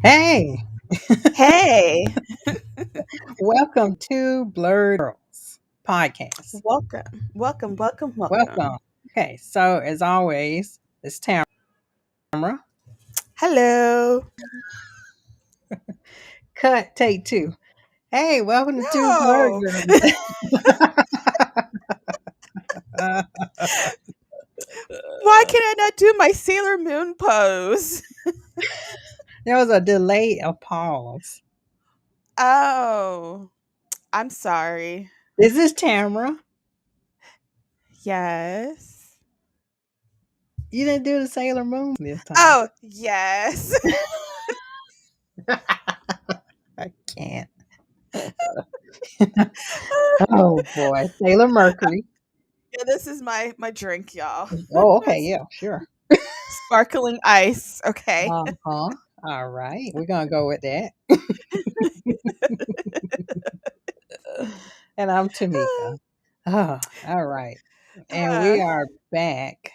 Hey, Hey, welcome to Blurred Girls podcast. welcome. Welcome. Okay, so as always, it's Tamara. Hello. Cut, take two. Hey, welcome to Two Blurred No, Girls. why can I not do my Sailor Moon pose? There was a delay of pause. Oh, I'm sorry. This is Tamara. Yes. You didn't do the Sailor Moon this time. Oh, yes. I can't. Oh boy, Sailor Mercury. Yeah, this is my drink, y'all. Oh, okay, yeah, sure. Sparkling ice. Okay. Uh-huh. All right, we're gonna go with that. And I'm Tameka. Oh, all right. And Uh, we are back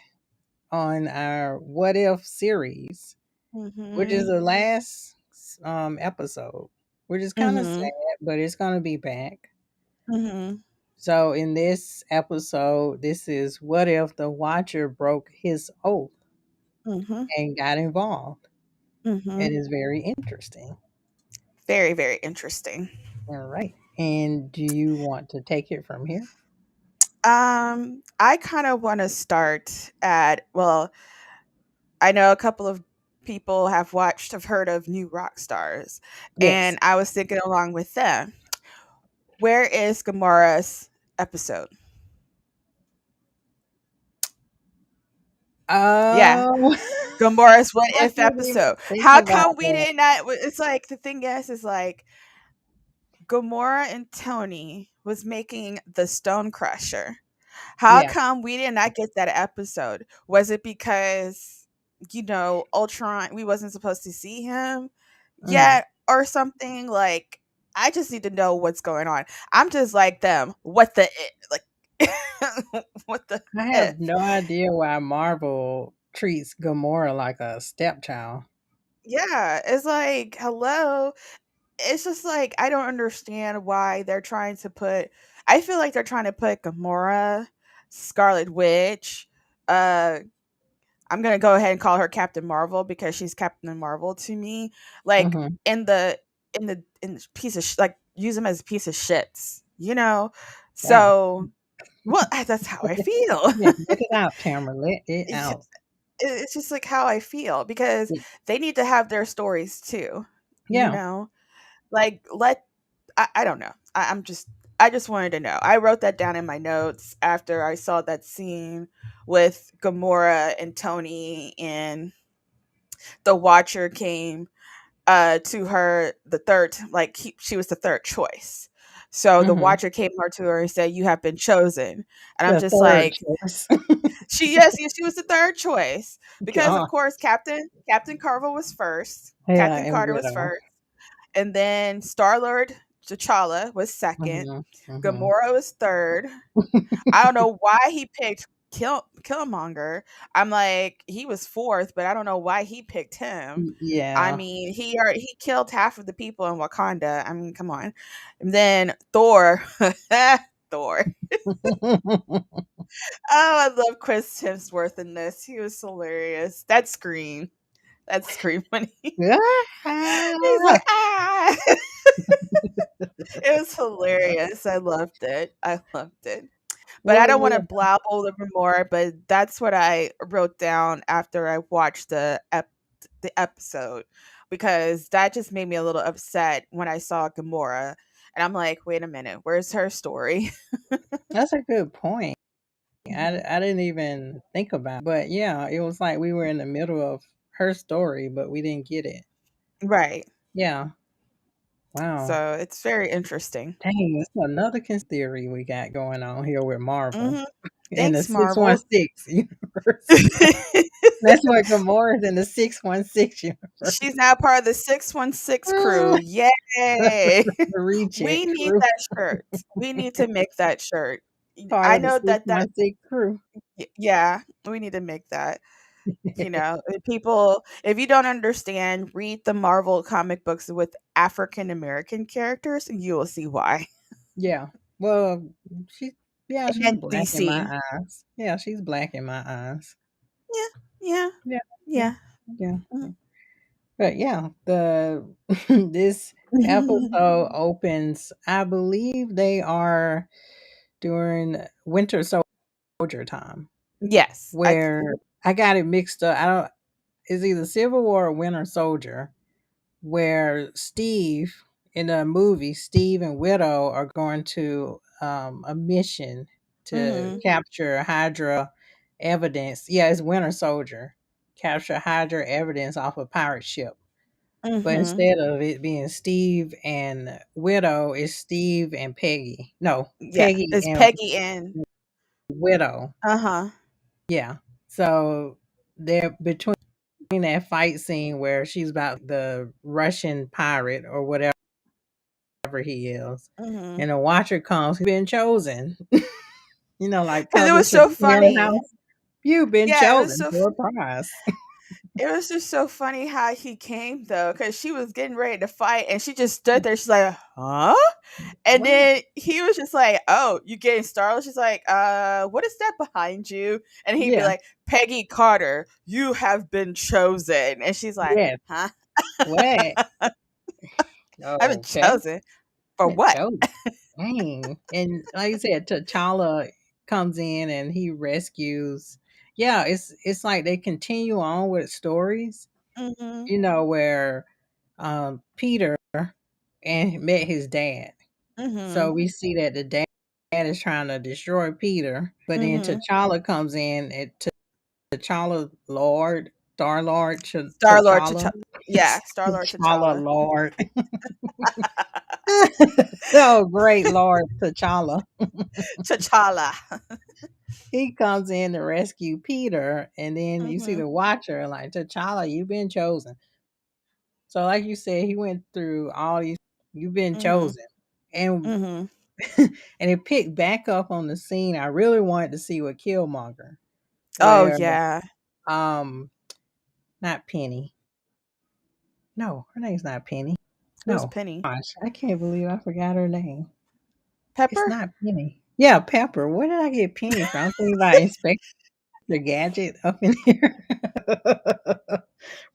on our What If series, which is mhm. the last episode, which is kind of sad, Mhm. but it's going to be back. Mhm. So, in this episode, this is what if the watcher broke his oath Mhm. and got involved? It Mhm. is very interesting. Very, very interesting. All right. And do you want to take it from here? I kind of want to start at, well, I know a couple of people have heard of New Rock Stars, Yes. and I was thinking along with them, where is Gamora's episode? Yeah, Oh, Gamora's What I If didn't even episode. think How about come we that. did not? It's like the thing is like Gamora and Tony was making the Stone Crusher. How Yeah. come we did not get that episode? Was it because Ultron? We wasn't supposed to see him Mm. yet, or something? Like, I just need to know what's going on. I'm just like them. What the like? What the I if? have no idea why Marvel treats Gamora like a stepchild. Yeah, it's like hello. It's just like I don't understand why they're trying to put. I feel like they're trying to put Gamora, Scarlet Witch, uh I'm gonna go ahead and call her Captain Marvel because she's Captain Marvel to me. Like Mhm. in the piece of like use them as a piece of shits, you know. Wow. So well, that's how I feel. Yeah, let it out, Tamara. Let it out. It's just like how I feel because they need to have their stories too, you Yeah. know. Like let I don't know. I just wanted to know. I wrote that down in my notes after I saw that scene with Gamora and Tony, and the Watcher came to her the third, like she was the third choice. So the Mhm. Watcher came her to her and said, "You have been chosen." And I'm The just third like, choice. yes, she was the third choice because of God. course Captain Carvel was first, Yeah, Captain and Carter was widow. first, and then Star Lord T'Challa was second, Mhm. Mhm. Gamora was third. I don't know why he picked Killmonger. I'm like, he was fourth, but I don't know why he picked him. I Yeah. mean, he killed half of the people in Wakanda. I mean, come on. And then Thor, Thor. Oh, I love Chris Hemsworth in this. He was hilarious. That scream when he's Ah. like, ah. It was hilarious. I loved it. But I Well, don't want to yeah. blab a little bit more. But that's what I wrote down after I watched the episode because that just made me a little upset when I saw Gamora, and I'm like, wait a minute, where's her story? That's a good point. Mhm. I didn't even think about it. But yeah, it was like we were in the middle of her story, but we didn't get it. Right. Yeah. Wow. So it's very interesting. Dang, that's another theory we got going on here with Marvel Hmm. in the Thanks, Marvel. 616 universe. That's what Gamora's in the 616 universe. She's now part of the 616 crew. Ah, Yay! the We reject need crew. that shirt. We need to make that shirt. Part I of the know that 616 crew. yeah, we need to make that. People, if you don't understand, read the Marvel comic books with African American characters, and you will see why. Yeah. Well, she yeah, she's And black in DC. my eyes. Yeah, she's black in my eyes. Yeah, yeah, Yeah. Yeah. yeah. Yeah. Mhm. But yeah, the this episode opens, I believe they are during winter soldier time Yes, where I got it mixed up. I don't it's either Civil War or Winter Soldier where Steve in the movie, Steve and Widow are going to a mission to mhm, capture Hydra evidence. Yeah, it's Winter Soldier. Capture Hydra evidence off a pirate ship. But mhm. instead of it being Steve and Widow, it's Steve and Peggy. No, Yeah, Peggy it's and Peggy and Widow. uh-huh. Yeah. So they're between that fight scene where she's about the Russian pirate or whatever he is, Mhm. and a watcher comes, he's been chosen. Like Cuz it cousin was so Tradition in the funny. house. You've been Yeah, it was chosen so for a prize. it was just so funny how he came though, because she was getting ready to fight and she just stood there. She's like, huh? And What? then he was just like, oh, you getting startled? She's like, what is that behind you? And he'd be Yeah. like, Peggy Carter, you have been chosen. And she's like, Yes. huh? What? I've been Okay. chosen for Been what? chosen. Dang. And like you said, T'Challa comes in and he rescues. Yeah, it's like they continue on with stories, Mm-hmm. where Peter and met his dad. Mm-hmm. So we see that the dad is trying to destroy Peter, but then Mm-hmm. T'Challa comes in and T'Challa Lord, Star Lord Star Lord T'Challa, T'Challa. Yeah, Star Lord T'Challa T'Challa. Lord. Oh, great Lord T'Challa. T'Challa. He comes in to rescue Peter, and then you see Mm-hmm. the Watcher like T'Challa, you've been chosen. So, like you said, he went through all these. You've been Mm-hmm. chosen, and Mm-hmm. and it picked back up on the scene. I really wanted to see what Killmonger, Oh where yeah. um, not Penny. No, her name's not Penny. Who's No, Penny? gosh, I can't believe I forgot her name. It's Pepper? not Penny. Yeah, Pepper. Where did I get Penny from? I'm thinking about Inspector Gadget up in here.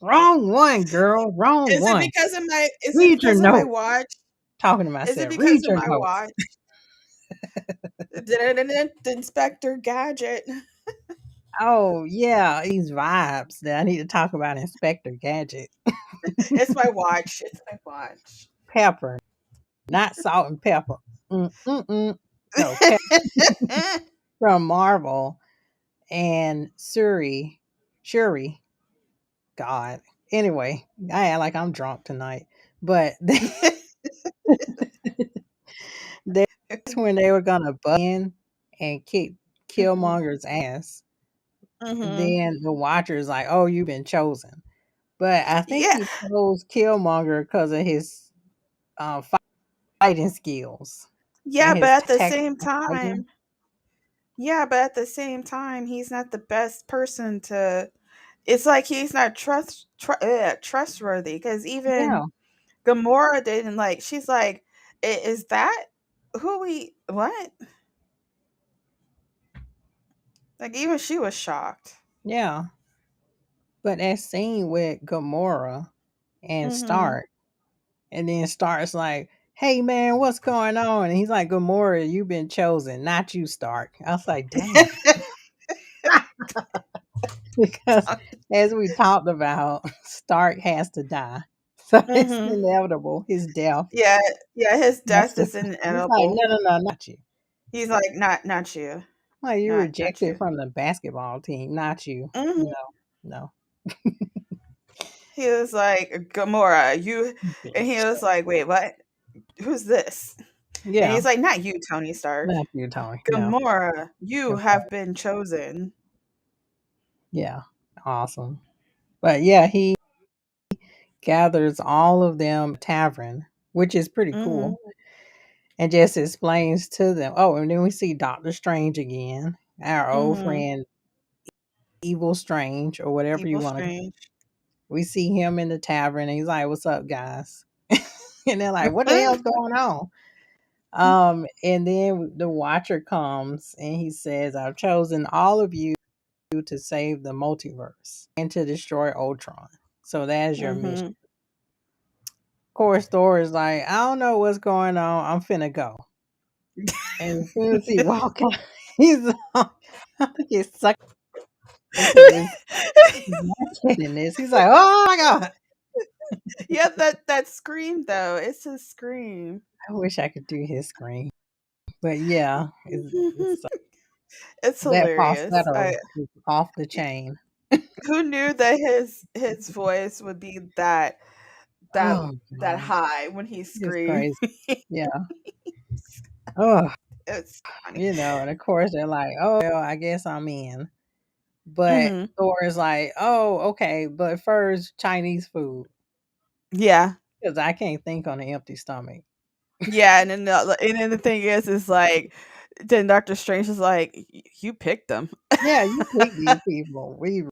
Wrong one, girl. Wrong Is it one. because of my is it Read your because of my notes. watch? Talking to Is it myself. because Read of your my notes. watch? Inspector Gadget. Oh yeah, these vibes that I need to talk about Inspector Gadget. It's my watch. It's my watch. Pepper, not salt and pepper. Mm-mm-mm. No, Pepper from Marvel and Shuri. God. Anyway, I act like I'm drunk tonight. But that's when they were gonna butt in and kick Mhm. Killmonger's ass. Mhm. Then the Watcher's like, "Oh, you've been chosen." But I think Yeah. he chose Killmonger because of his uh, fighting skills Yeah, and but his at the same tactical fighting. time, yeah, but at the same time, he's not the best person to. It's like he's not trustworthy because even Yeah, Gamora didn't like. She's like, Is that who we what?" Like even she was shocked. yeah. But that scene with Gamora and Mhm. Stark, and then Stark's like, "Hey man, what's going on?" And he's like, "Gamora, you've been chosen, not you, Stark." I was like, "Damn," because as we talked about, Stark has to die, so it's Mhm. inevitable. His death Yeah, yeah, his has death to. is He's like, inedible. "No, no, no, not you." He's like, not you. Like you Not rejected you. from the basketball team, not you. Mhm. No, no. He was like, Gamora, you, and he Bitch. was like, wait, what? Who's this? And Yeah, he's like, not you, Tony Stark. not you, Tony. No. Gamora, you Good have point. been chosen. Yeah, awesome. But yeah, he gathers all of them tavern, which is pretty Hmm. cool, and just explains to them. Oh, and then we see Doctor Strange again, our old Hmm. friend Evil Strange or whatever you Evil want to. Strange. We see him in the tavern and he's like, "What's up, guys?" And they're like, "What the hell's going on?" And then the Watcher comes and he says, "I've chosen all of you to save the multiverse and to destroy Ultron. So that's your mission." Hmm. Of course, Thor is like, "I don't know what's going on. I'm finna go." And as soon as he walk out, he's I think he's sucked into this in this. He's like, "Oh my god!" Yeah, that scream though. It's a scream. I wish I could do his scream, but yeah, it's It's that hilarious. falsetto is off the chain. Who knew that his voice would be that Oh that god, high when he it's screamed? crazy. Yeah. Oh, It's funny. and of course they're like, "Oh, well, I guess I'm in." But Hmm. Thor is like, "Oh, okay, but first Chinese food Yeah, because I can't think on an empty stomach." yeah, and then the thing is like, then Doctor Strange is like, You picked them." Yeah, you pick these people. We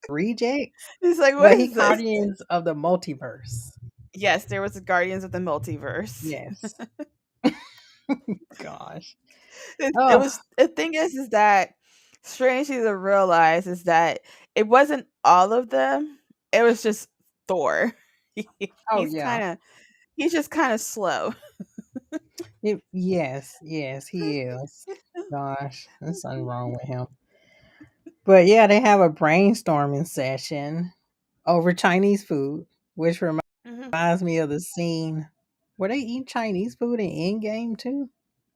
rejects, He's like, "What but he is this?" guardians of the multiverse. Yes, there was the Guardians of the Multiverse. Yes. Gosh. It Oh, was the thing is that strangely to realize is that it wasn't all of them. It was just Thor. oh He's yeah. kind of he's just kind of slow. Yes, yes, he is. Gosh, there's something wrong with him. But yeah, they have a brainstorming session over Chinese food, which Mhm. reminds me of the scene where they eat Chinese food in Endgame too.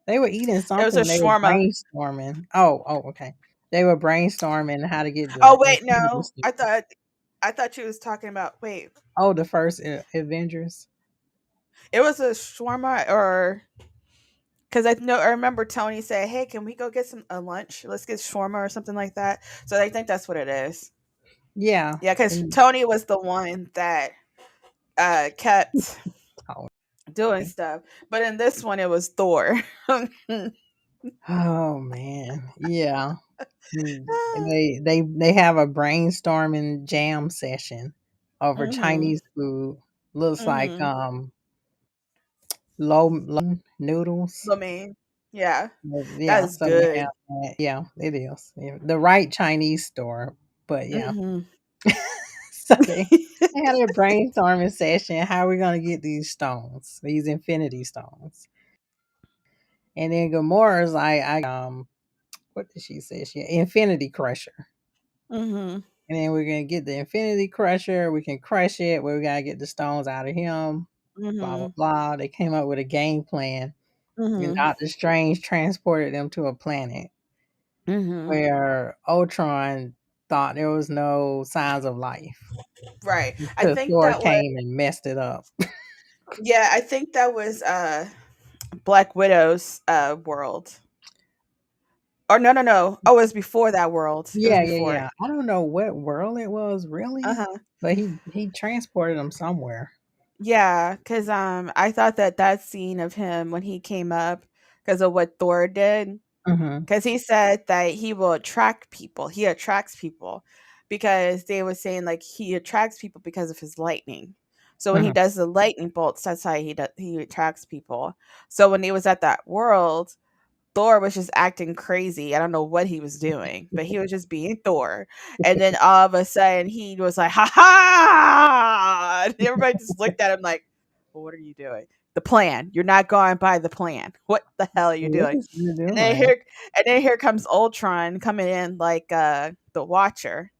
They were eating It was a something. They were shawarma. brainstorming. Oh, okay. They were brainstorming how to get Oh the wait, Infinity no. Stone. I thought you was talking about wait. Oh, the first Avengers. It was a shawarma or because I remember Tony said, "Hey, can we go get some a lunch? Let's get shawarma or something like that." So I think that's what it is. Yeah. Yeah, because And, Tony was the one that kept oh, doing okay. stuff, but in this one it was Thor. Oh man. Yeah. And they have a brainstorming jam session over Mhm. Chinese food. Looks like Mhm. low noodles. I mean, yeah, that Yeah, is so they good. have that. Yeah, it is. Yeah, the right Chinese store, but yeah. Mhm. So they had a brainstorming session. How are we gonna get these stones, these infinity stones? And then Gamora's like, I what did she say? She infinity crusher. Mhm. And then we're gonna get the infinity crusher. We can crush it. We gotta get the stones out of him. Blah blah Mhm. blah. They came up with a game plan, and Mhm. Doctor Strange transported them to a planet Mhm. where Ultron thought there was no signs of life Right. I until think Thor that was came and messed it up. yeah, I think that was Black Widow's world. Or no, no, no. Oh, it was before that world. It was Yeah, yeah, before it. yeah. I don't know what world it was really, Uh-huh. but he transported them somewhere. Yeah, cuz I thought that scene of him when he came up because of what Thor did. Hmm. Because he said that he will attract people. He attracts people because they were saying like he attracts people because of his lightning. So when he Hmm. does the lightning bolts, that's how he attracts people. So when he was at that world, Thor was just acting crazy. I don't know what he was doing, but he was just being Thor. And then all of a sudden he was like, "Ha ha!" And everybody just looked at him like, well, "What are you doing? The plan. You're not going by the plan. What the hell are you What doing?" is he And then doing? here comes Ultron coming in like the Watcher.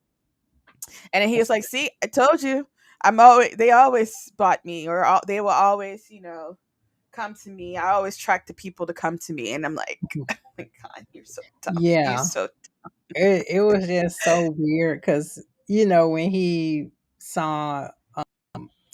And then he was like, "See, I told you. I'm always they always spot me or they will always, come to me. I always track the people to come to me." And I'm like, "Oh my god, you're so tough. You're Yeah, so." it was just so weird because when he saw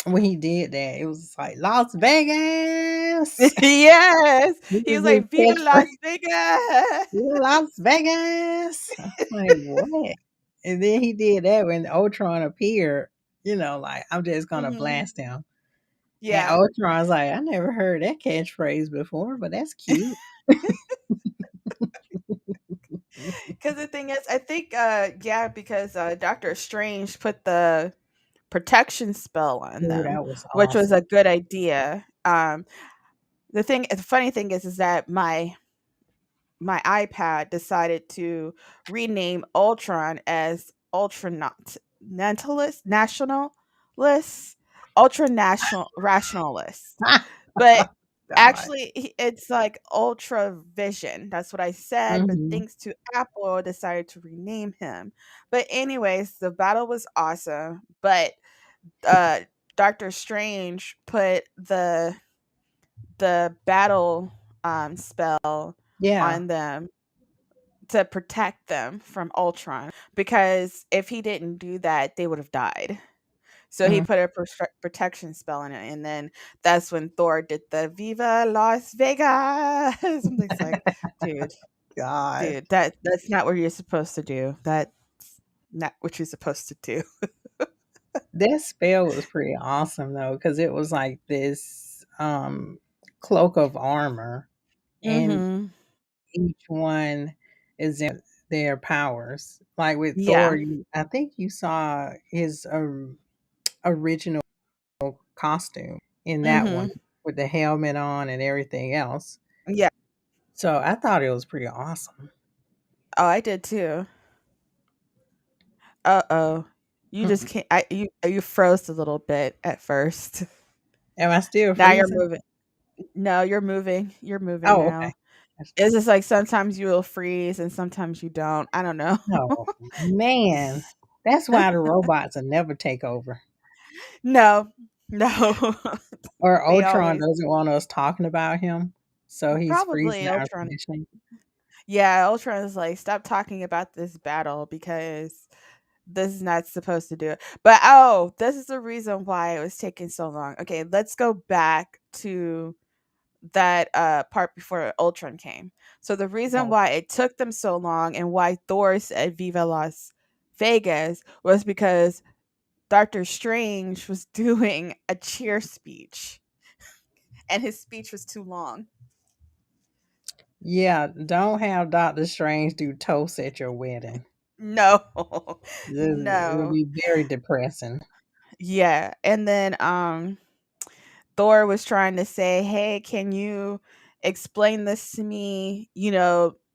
when he did that, it was like Las Vegas. Yes. This He was is his like, "Viva Las catchphrase. Vegas." Las Vegas. I was like, what? And then he did that when Ultron appeared. Like I'm just gonna Mhm. blast him. And Yeah. Ultron's like, I never heard that catchphrase before, but that's cute. Because the thing is, I think, yeah, because Doctor Strange put the protection spell on Ooh, them, that was which was awesome. a good idea. The funny thing is that my iPad decided to rename Ultron as Nationalist, Ultra National Rationalist. But God. actually, it's like Ultra Vision. That's what I said. But Hmm. thanks to Apple, decided to rename him. But anyways, the battle was awesome. But uh, Doctor Strange put the battle spell Yeah. on them to protect them from Ultron, because if he didn't do that, they would have died. So he Mhm. put a protection spell in it, and then that's when Thor did the "Viva Las Vegas." I'm just like, dude, God. that's not what you're supposed to do. That's not what you're supposed to do. That spell was pretty awesome though, because it was like this cloak of armor, and Mhm. each one is their powers. Like with Yeah. Thor, I think you saw his original costume in that one Mhm. with the helmet on and everything else. Yeah. So I thought it was pretty awesome. Oh, I did too. Uh-oh. You just Mm. can't you froze a little bit at first. Am I still Now you're freezing? moving. No, you're moving. You're moving Oh, okay. now. It's just like sometimes you will freeze and sometimes you don't. I don't know. Oh man, that's why the robots will never take over. No. No. Or They Ultron always doesn't want us talking about him, so he's probably freezing our Ultron. conditioning. Yeah, Ultron is like, stop talking about this battle because this is not supposed to do it. But oh, this is the reason why it was taking so long. Okay, let's go back to that part before Ultron came. So the reason Oh, why it took them so long and why Thor said Viva Las Vegas was because Doctor Strange was doing a cheer speech and his speech was too long. yeah, don't have Doctor Strange do toast at your wedding. No. It'll No. be very depressing. Yeah. And then Thor was trying to say, "Hey, can you explain this to me?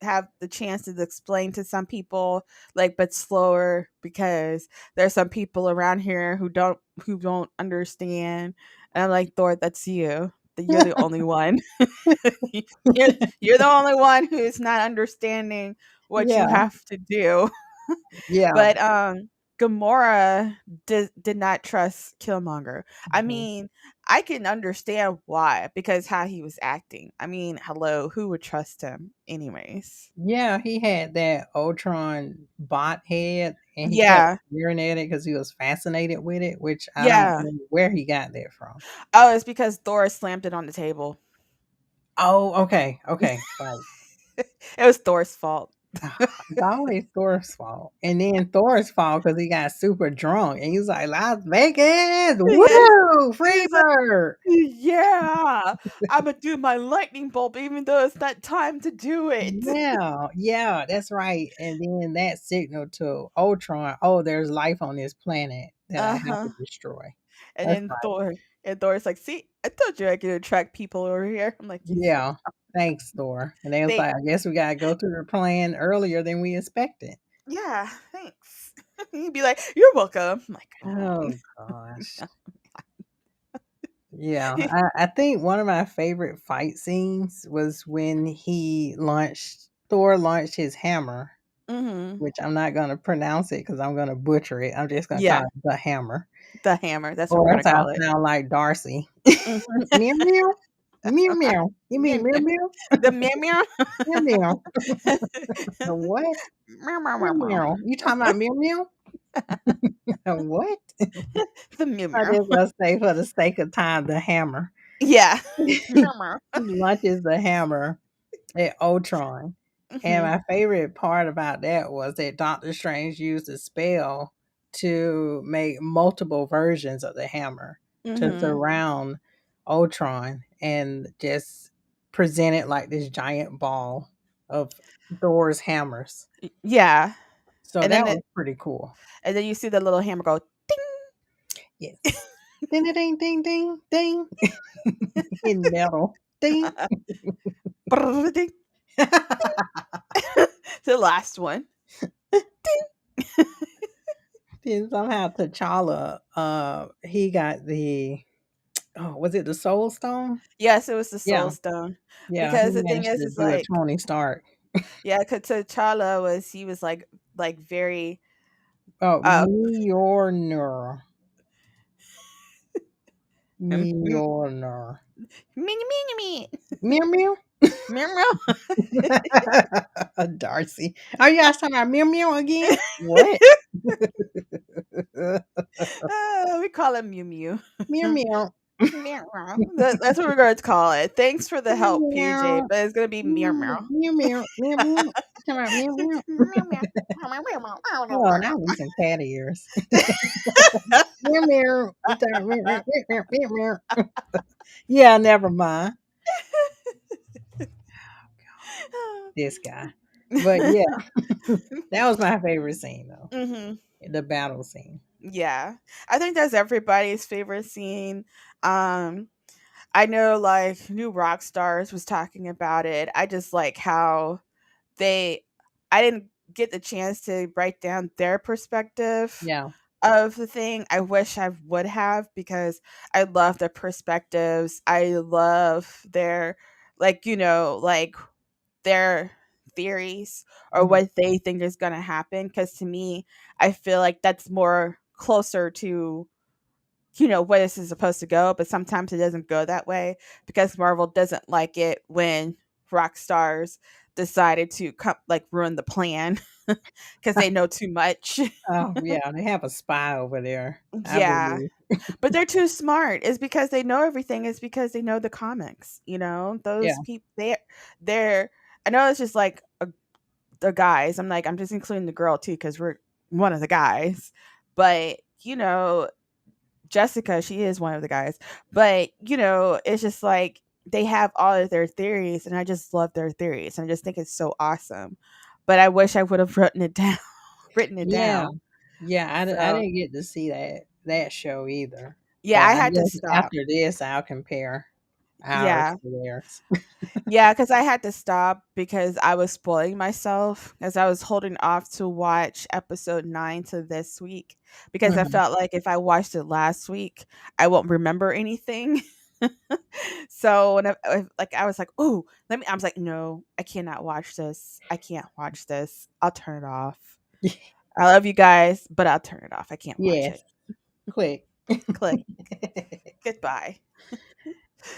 Have the chance to explain to some people, like, but slower, because there's some people around here who don't understand." And I'm like, Thor, that's you. That you're the only one. you're the only one who's not understanding what you Yeah, have to do. yeah. But Gamora did not trust Killmonger. I Mhm. mean, I can understand why, because how he was acting. I mean, hello, who would trust him anyways? Yeah, he had that Ultron bot head, and he kept Yeah. staring at it because he was fascinated with it, which I don't Yeah. know where he got that from. Oh, it's because Thor slammed it on the table. Oh, okay, okay, right. It was Thor's fault. It's always Thor's fault. And then Thor's fault because he got super drunk and he was like, Las Vegas, woo, free He's like, bird. yeah, I'm gonna do my lightning bolt, even though it's not time to do it. Yeah, yeah, that's right. And then that signal to Ultron, oh, there's life on this planet that I Uh have to huh. destroy. And That's then right. Thor's like, see, I told you I could attract people over here. I'm like, you Yeah. Thanks, Thor. And they was they, like, I guess we gotta go through the plan earlier than we expected. yeah, thanks. He'd be like, you're welcome. I'm like, Oh gosh. no. Yeah, I think one of my favorite fight scenes was when Thor launched his hammer, Hmm. which I'm not gonna pronounce it because I'm gonna butcher it. I'm just gonna call Yeah, it the hammer. the hammer. That's what we're Or gonna else I'll call it. sound like Darcy. Mhm. Meow meow. Meow meow. You Meow, mean meow meow. meow? The meow meow. Meow meow. What? Meow, meow, Meow meow, meow. meow. You talking about meow meow? What? The meow I meow. just gonna say for the sake of time, the hammer. Yeah. He Meow, meow. launches the hammer at Ultron. And Mhm. my favorite part about that was that Doctor Strange used a spell to make multiple versions of the hammer to Mhm. surround Ultron and just present it like this giant ball of Thor's hammers. Yeah. So And then that it, was pretty cool. and then you see the little hammer go Yes. Ding ding ding ding ding in metal. Ding. ding, ding, the last one. Then somehow T'Challa, he got the, oh, was it the Soul Stone? Yes, it was the Yeah, soul stone. yeah, he Because the thing managed to is do a like, Tony Stark. yeah, because T'Challa was he was like very Oh, uh Mjolnir. mini Mjolnir. mini me. Meow meow. Meow. Darcy. Are you guys talking about meow meow again? What? We call him Mew Mew. Meow meow. Meow meow. That's what we're going to call it. Thanks for the help, PJ, Meow. but it's going to be meow Meow meow. meow meow meow meow. Talking about meow meow. Meow meow. Oh, now we some cat ears. Meow meow. You talking meow meow meow meow meow meow. Yeah, never mind this guy. But yeah, that was my favorite scene though. Mhm. The battle scene. Yeah. I think that's everybody's favorite scene. Um I know like New Rock Stars was talking about it. I just like how they I didn't get the chance to write down their perspective Yeah. of the thing. I wish I would have because I love their perspectives. I love their like their theories or Mhm. what they think is going to happen cuz to me I feel like that's more closer to where this is supposed to go, but sometimes it doesn't go that way because Marvel doesn't like it when rock stars decided to come like ruin the plan because they know too much. Oh yeah, they have a spy over there, I Yeah, believe. but they're too smart. It's because they know everything. It's because they know the comics. Yeah. Those people. They're. I know it's just like the guys. I'm just including the girl too because we're one of the guys. But Jessica, she is one of the guys. But, it's just like they have all of their theories and I just love their theories. And I just think it's so awesome. But I wish I would have written it down written it Yeah. down. Yeah, I So didn't get to see that show either, yeah, but I I had to guess stop. after this, I'll compare ours Yeah. to theirs. Yeah, because I had to stop because I was spoiling myself as I was holding off to watch episode 9 to this week because I Mhm. felt like if I watched it last week, I won't remember anything. So when like I was like, "Oh, I was like, "No, I cannot watch this. I can't watch this. I'll turn it off. I love you guys, but I'll turn it off. I can't watch Yes, it." quick. Click. Goodbye.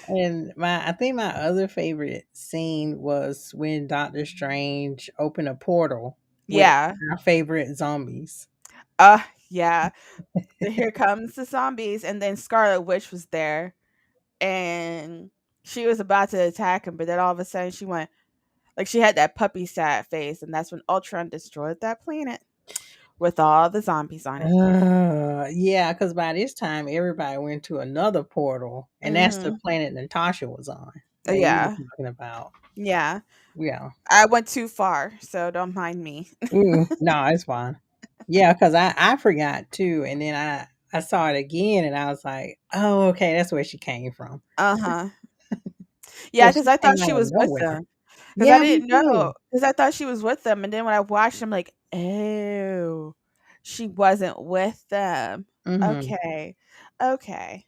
And I think my other favorite scene was when Doctor Strange opened a portal with Yeah. our favorite zombies. Uh yeah. Here comes the zombies and then Scarlet Witch was there and she was about to attack him, but then all of a sudden she went like she had that puppy sad face, and that's when Ultron destroyed that planet with all the zombies on it. Yeah, because by this time everybody went to another portal, and that's the Mhm. planet Natasha was on that you Yeah. were talking about. Yeah. Yeah. I went too far, so don't mind me. No, it's fine. Yeah, because I forgot too, and then I saw it again, and I was like, oh, okay, that's where she came from. Uh-huh. Yeah, Because because she I came thought she out of was with nowhere. them. Because I Yeah, me didn't too. know. Because I thought she was with them, and then when I watched, I'm like, "Oh, she wasn't with them." Hmm. Okay. Okay.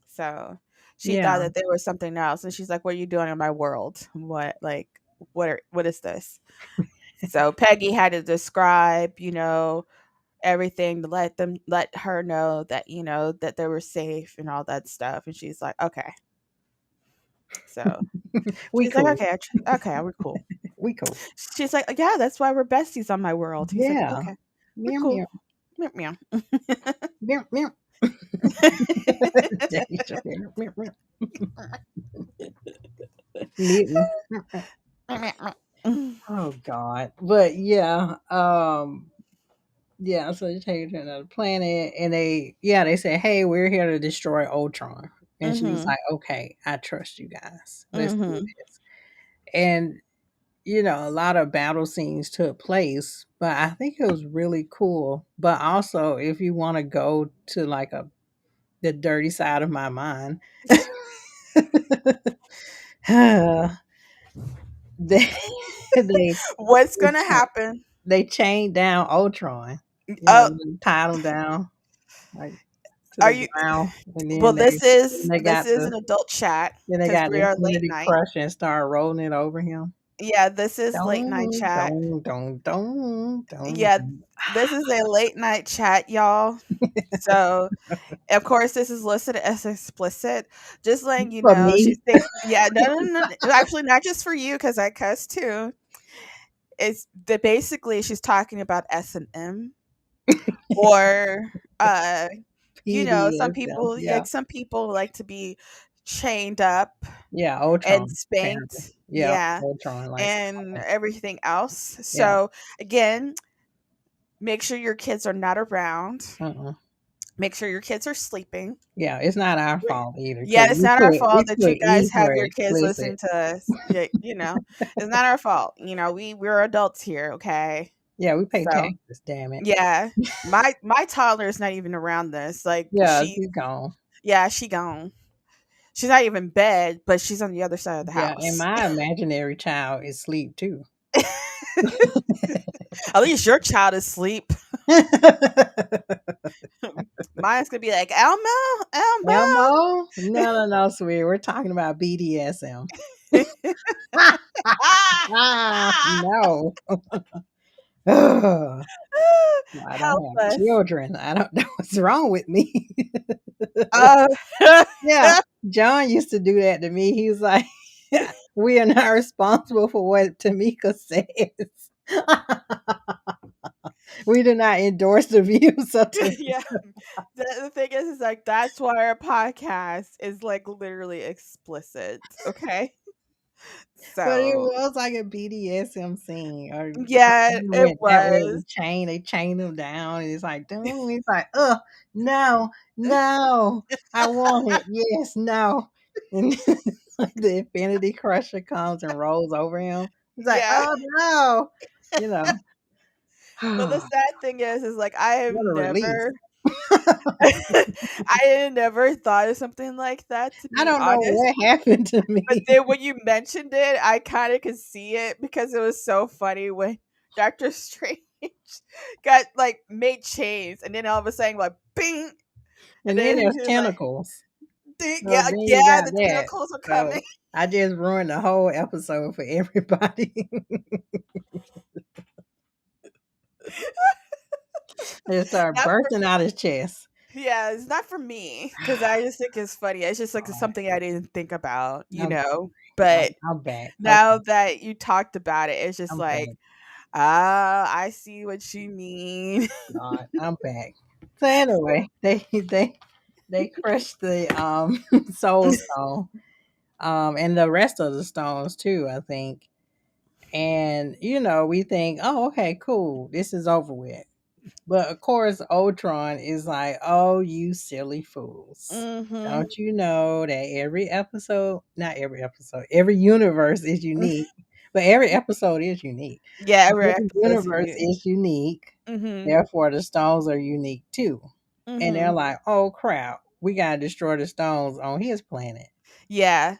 So, she thought Yeah. that there was something else, and she's like, "What are you doing in my world? What is this?" So, Peggy had to describe, everything to let her know that, that they were safe and all that stuff, and she's like, "Okay." So, We she's like, cool. "Okay, okay, we're cool." We cool. She's like, "Yeah, that's why we're besties on my world." He's like, Yeah. "Okay, we're Meow cool." meow. Meow meow. Meow meow. Deja, meow, meow, meow. Mutiny. Oh God. But yeah, yeah, so they take her to another planet and they say, hey, we're here to destroy Ultron. And she's Mhm. like, okay, I trust you guys. Let's do Mhm. this. And a lot of battle scenes took place, but I think it was really cool. But also, if you want to go to like the dirty side of my mind, they they What's they gonna cha- happen? they chained down Ultron. Oh, They tied him down like to are the you? ground, and Well, then they this got is an adult chat because the we are late Infinity night. Crusher and started rolling it over him. Yeah, this is late night Dong, chat. dong, dong, dong, dong, Yeah, dong. this is a late night chat, y'all. So, of course, this is listed as explicit. Just letting you For know, me, she's think, yeah, no, no, no, no, actually, not just for you because I cuss too. It's that basically she's talking about S&M or some PDSM, people yeah. like some people like to be chained up Yeah, and Ultron, apparently. spanked, Yeah, yeah, Ultron, like, and everything else. yeah, So again, make sure your kids are not around. uh-uh. Make sure your kids are sleeping. Yeah, it's not our We- fault either Yeah, because it's not our fault we that put you guys E have for your kids listening explicit. to us. Yeah, it's not our fault. We're adults here, okay? Yeah, we pay So taxes, damn it. yeah, my toddler is not even around this. Like Yeah, she's gone. yeah, she gone. She's not even bed, but she's on the other side of the Yeah, and house. my imaginary child is asleep too. At least your child is asleep. Mine's gonna be like Elmo, Elmo. Elmo? No, no, no, sweetie. We're talking about BDSM. Ah, ah, No. Ugh. I help don't have us. children. I don't know what's wrong with me. Uh, Yeah, John used to do that to me. He was like, "We are not responsible for what Tameka says. We do not endorse the views of Tameka." yeah. The thing is like that's why our podcast is like literally explicit. Okay, But it so was like a BDSM scene, or yeah, something it went that way. was. They chain him down, and it's like, dude, he's like, no, no, I want it, yes, no, and like the Infinity Crusher comes and rolls over him. He's like, Yeah. oh no, you know, But the sad thing is like I have what a release. never I had never thought of something like that, to I be don't know honest. what happened to But me. then when you mentioned it, I kind of could see it because it was so funny when Doctor Strange got like made chains, and then all of a sudden like bing, and And then then there's he was like tentacles. ding, So yeah, then you yeah, got the that. tentacles are So coming. I just ruined the whole episode for everybody. They start Not for bursting out his chest. Yeah, it's not for me because I just think it's funny. It's just like Oh, something I didn't think about, I'm But I'm back. now Okay, that you talked about it, it's just I'm like, back. ah, I see what you mean. God, I'm back. So anyway, they crushed the soul stone, and the rest of the stones too, I think. And we think, oh, okay, cool, this is over with. But of course, Ultron is like, "Oh, you silly fools! Mhm. Don't you know that every episode, not every episode, every universe is unique, but every episode is unique. Yeah, every Every episode's universe unique. is unique. Mhm. Therefore, the stones are unique too." And they're Mhm. like, "Oh crap, we gotta destroy the stones on his planet." Yeah,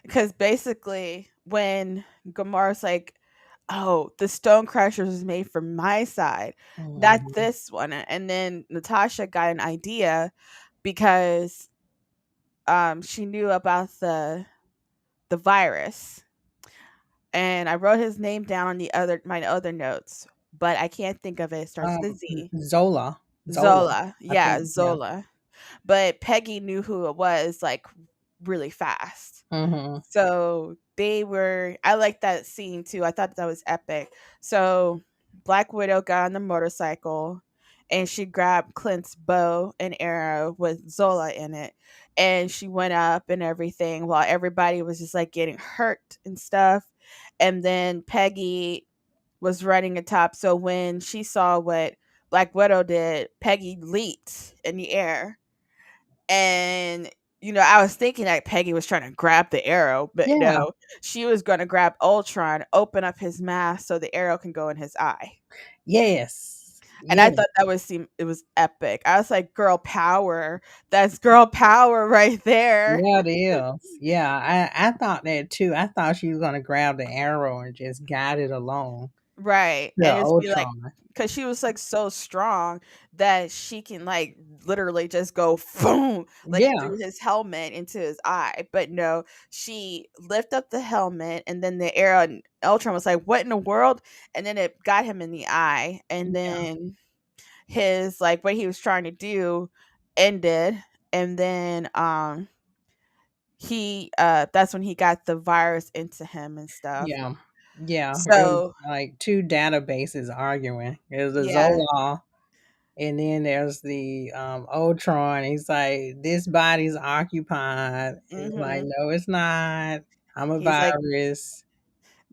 because basically, when Gamar's like, "Oh, the Stone Crashers was made for my side, not Mhm. this one," and then Natasha got an idea because she knew about the virus, and I wrote his name down on the other my other notes, but I can't think of it. It starts with a Z. Zola, Zola, Zola. I Yeah, think, yeah. Zola. But Peggy knew who it was like really fast. Hmm. So I like that scene too. I thought that was epic. So Black Widow got on the motorcycle and she grabbed Clint's bow and arrow with Zola in it. And she went up and everything while everybody was just like getting hurt and stuff. And then Peggy was running atop. So when she saw what Black Widow did, Peggy leaped in the air and I was thinking that Peggy was trying to grab the arrow, but Yeah. no, she was going to grab Ultron, open up his mask so the arrow can go in his eye. Yes. And I Yeah. thought that it was epic. I was like, girl power. That's girl power right there. Yeah, it is. Yeah, I thought that too. I thought she was gonna grab the arrow and just guide it along Right. to And just be like, Ultron. because she was like so strong that she can like literally just go boom like Yeah, through his helmet into his eye. But no, she lift up the helmet and then the arrow and Ultron was like, what in the world? And then it got him in the eye. And yeah, then his like what he was trying to do ended. And then he that's when he got the virus into him and stuff. yeah, yeah. It was So like two databases arguing. There's the yeah. Zola, and then there's the Ultron. He's like, this body's occupied. It's like, Mhm. no, it's not. I'm a He's like, virus.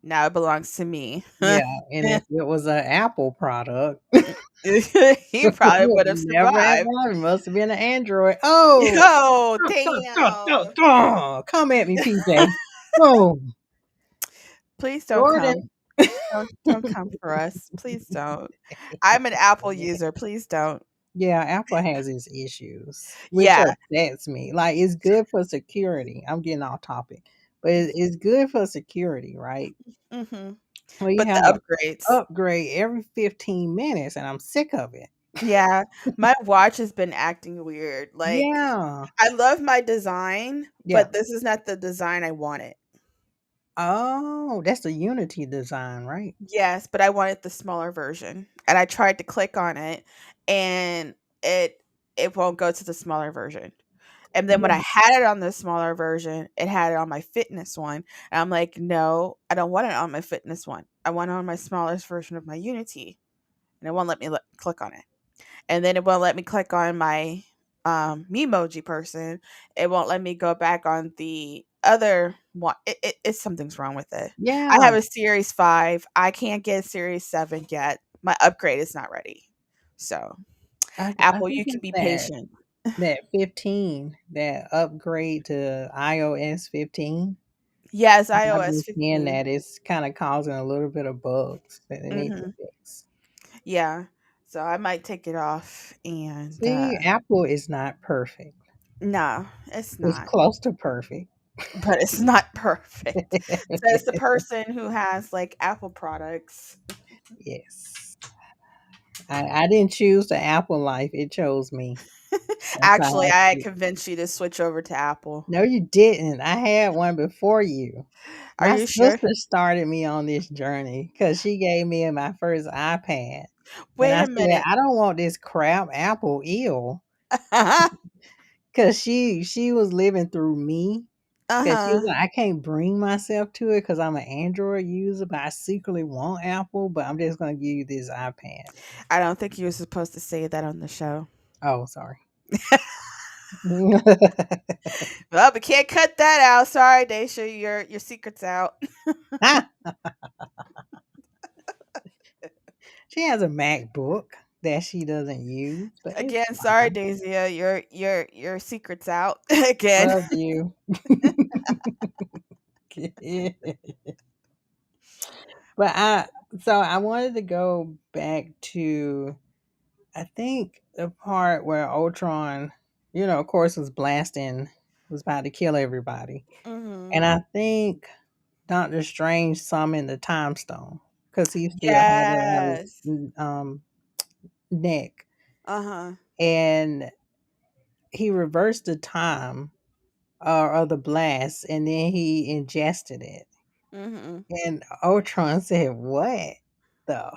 now it belongs to me. Yeah, and if it was an Apple product, He probably would have never have survived. known. It must have been an Android. Oh, Oh, damn. come at me, PJ. Oh, Please don't come. Jordan. Don't come for us. Please don't. I'm an Apple user. Please don't. Yeah, Apple has its issues, which Yeah. upsets me. Like, it's good for security. I'm getting off topic, but it's good for security, right? Mhm. Well, you But have the to upgrades. upgrade every 15 minutes, and I'm sick of it. Yeah. My watch has been acting weird. Like, Yeah, I love my design, yeah. but this is not the design I wanted. Oh, that's the Unity design, right? Yes, but I wanted the smaller version, and I tried to click on it, and it it won't go to the smaller version. And then when I Yeah, had it on the smaller version, it had it on my fitness one, and I'm like, "No, I don't want it on my fitness one. I want it on my smallest version of my Unity." And it won't let me click on it. And then it won't let me click on my Memoji person. It won't let me go back on the other one. It's something's wrong with it. I yeah. have a Series 5. I can't get Series 7 yet. My upgrade is not ready. So, I Apple, think you can it's be that patient. 15, that upgrade to iOS 15. Yes, I've iOS been seeing 15. that it's kind of causing a little bit of bugs that they need to Mhm. fix. Yeah. So I might take it off and See, Apple is not perfect. no, it's It's not. close to perfect. But it's not perfect. Says the person who has like Apple products. Yes. I didn't choose the Apple life, it chose me. That's how Actually, I I see it. convinced you to switch over to Apple. No, you didn't. I had one before you. Are My you sure? sister started me on this journey because she gave me my first iPad. And Wait I a said, minute. I don't want this crap Apple ill. Uh-huh. Cause she was living through me. Cause she was Uh-huh. like, I can't bring myself to it because I'm an Android user, but I secretly want Apple, but I'm just gonna give you this iPad. I don't think you were supposed to say that on the show. Oh, sorry. Well, we can't cut that out. Sorry, Daisha. Your secret's out. She has a MacBook that she doesn't use, but it's Again, sorry, fine. Daisy. Your secret's out again. Love you. But I wanted to go back to, I think, the part where Ultron, of course, was about to kill everybody. And Mhm. I think Doctor Strange summoned the Time Stone because he still had it on Yes. his neck. Uh-huh. And he reversed the time of the blast, and then he ingested it. Mhm. And Ultron said, "What the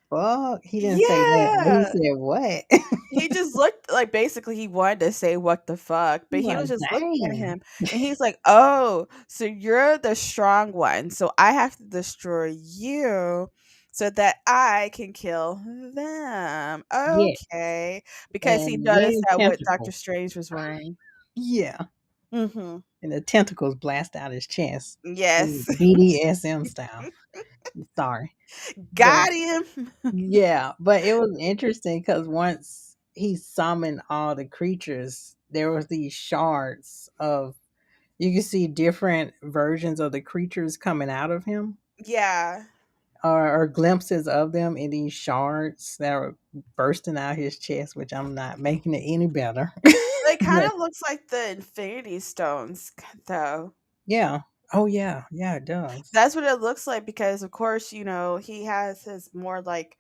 fuck?" He didn't say that, but he Yeah. said, "What?" He just looked like basically he wanted to say what the fuck, but He's he like, was just looking at "Dang." him and he's like, "Oh, so you're the strong one. So I have to destroy you so that I can kill them." Yeah, Okay. Because he and noticed many that what Doctor tentacles. Strange was wearing. Yeah, Mhm. and the tentacles blast out his chest, Yes. BDSM style. Sorry, but Got him. yeah, but it was interesting because once he summoned all the creatures, there was these shards of, you can see different versions of the creatures coming out of him, Yeah. or glimpses of them in these shards that are bursting out his chest, which I'm not making it any better. It kind But of looks like the Infinity Stones, though. yeah. Oh yeah. Yeah, it does. That's what it looks like because, of course, he has his more like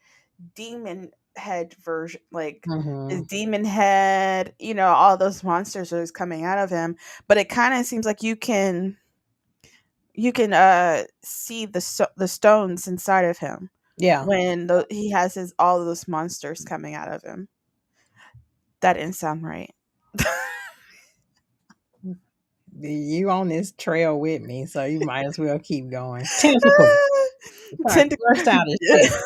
demon head version, like his Hmm. demon head. All those monsters are coming out of him, but it kind of seems like you can see the stones inside of him Yeah. when he has his all of those monsters coming out of him. That didn't sound right. You on this trail with me, so you might as well keep going. Tentacles. It probably Tentac- burst out his chest.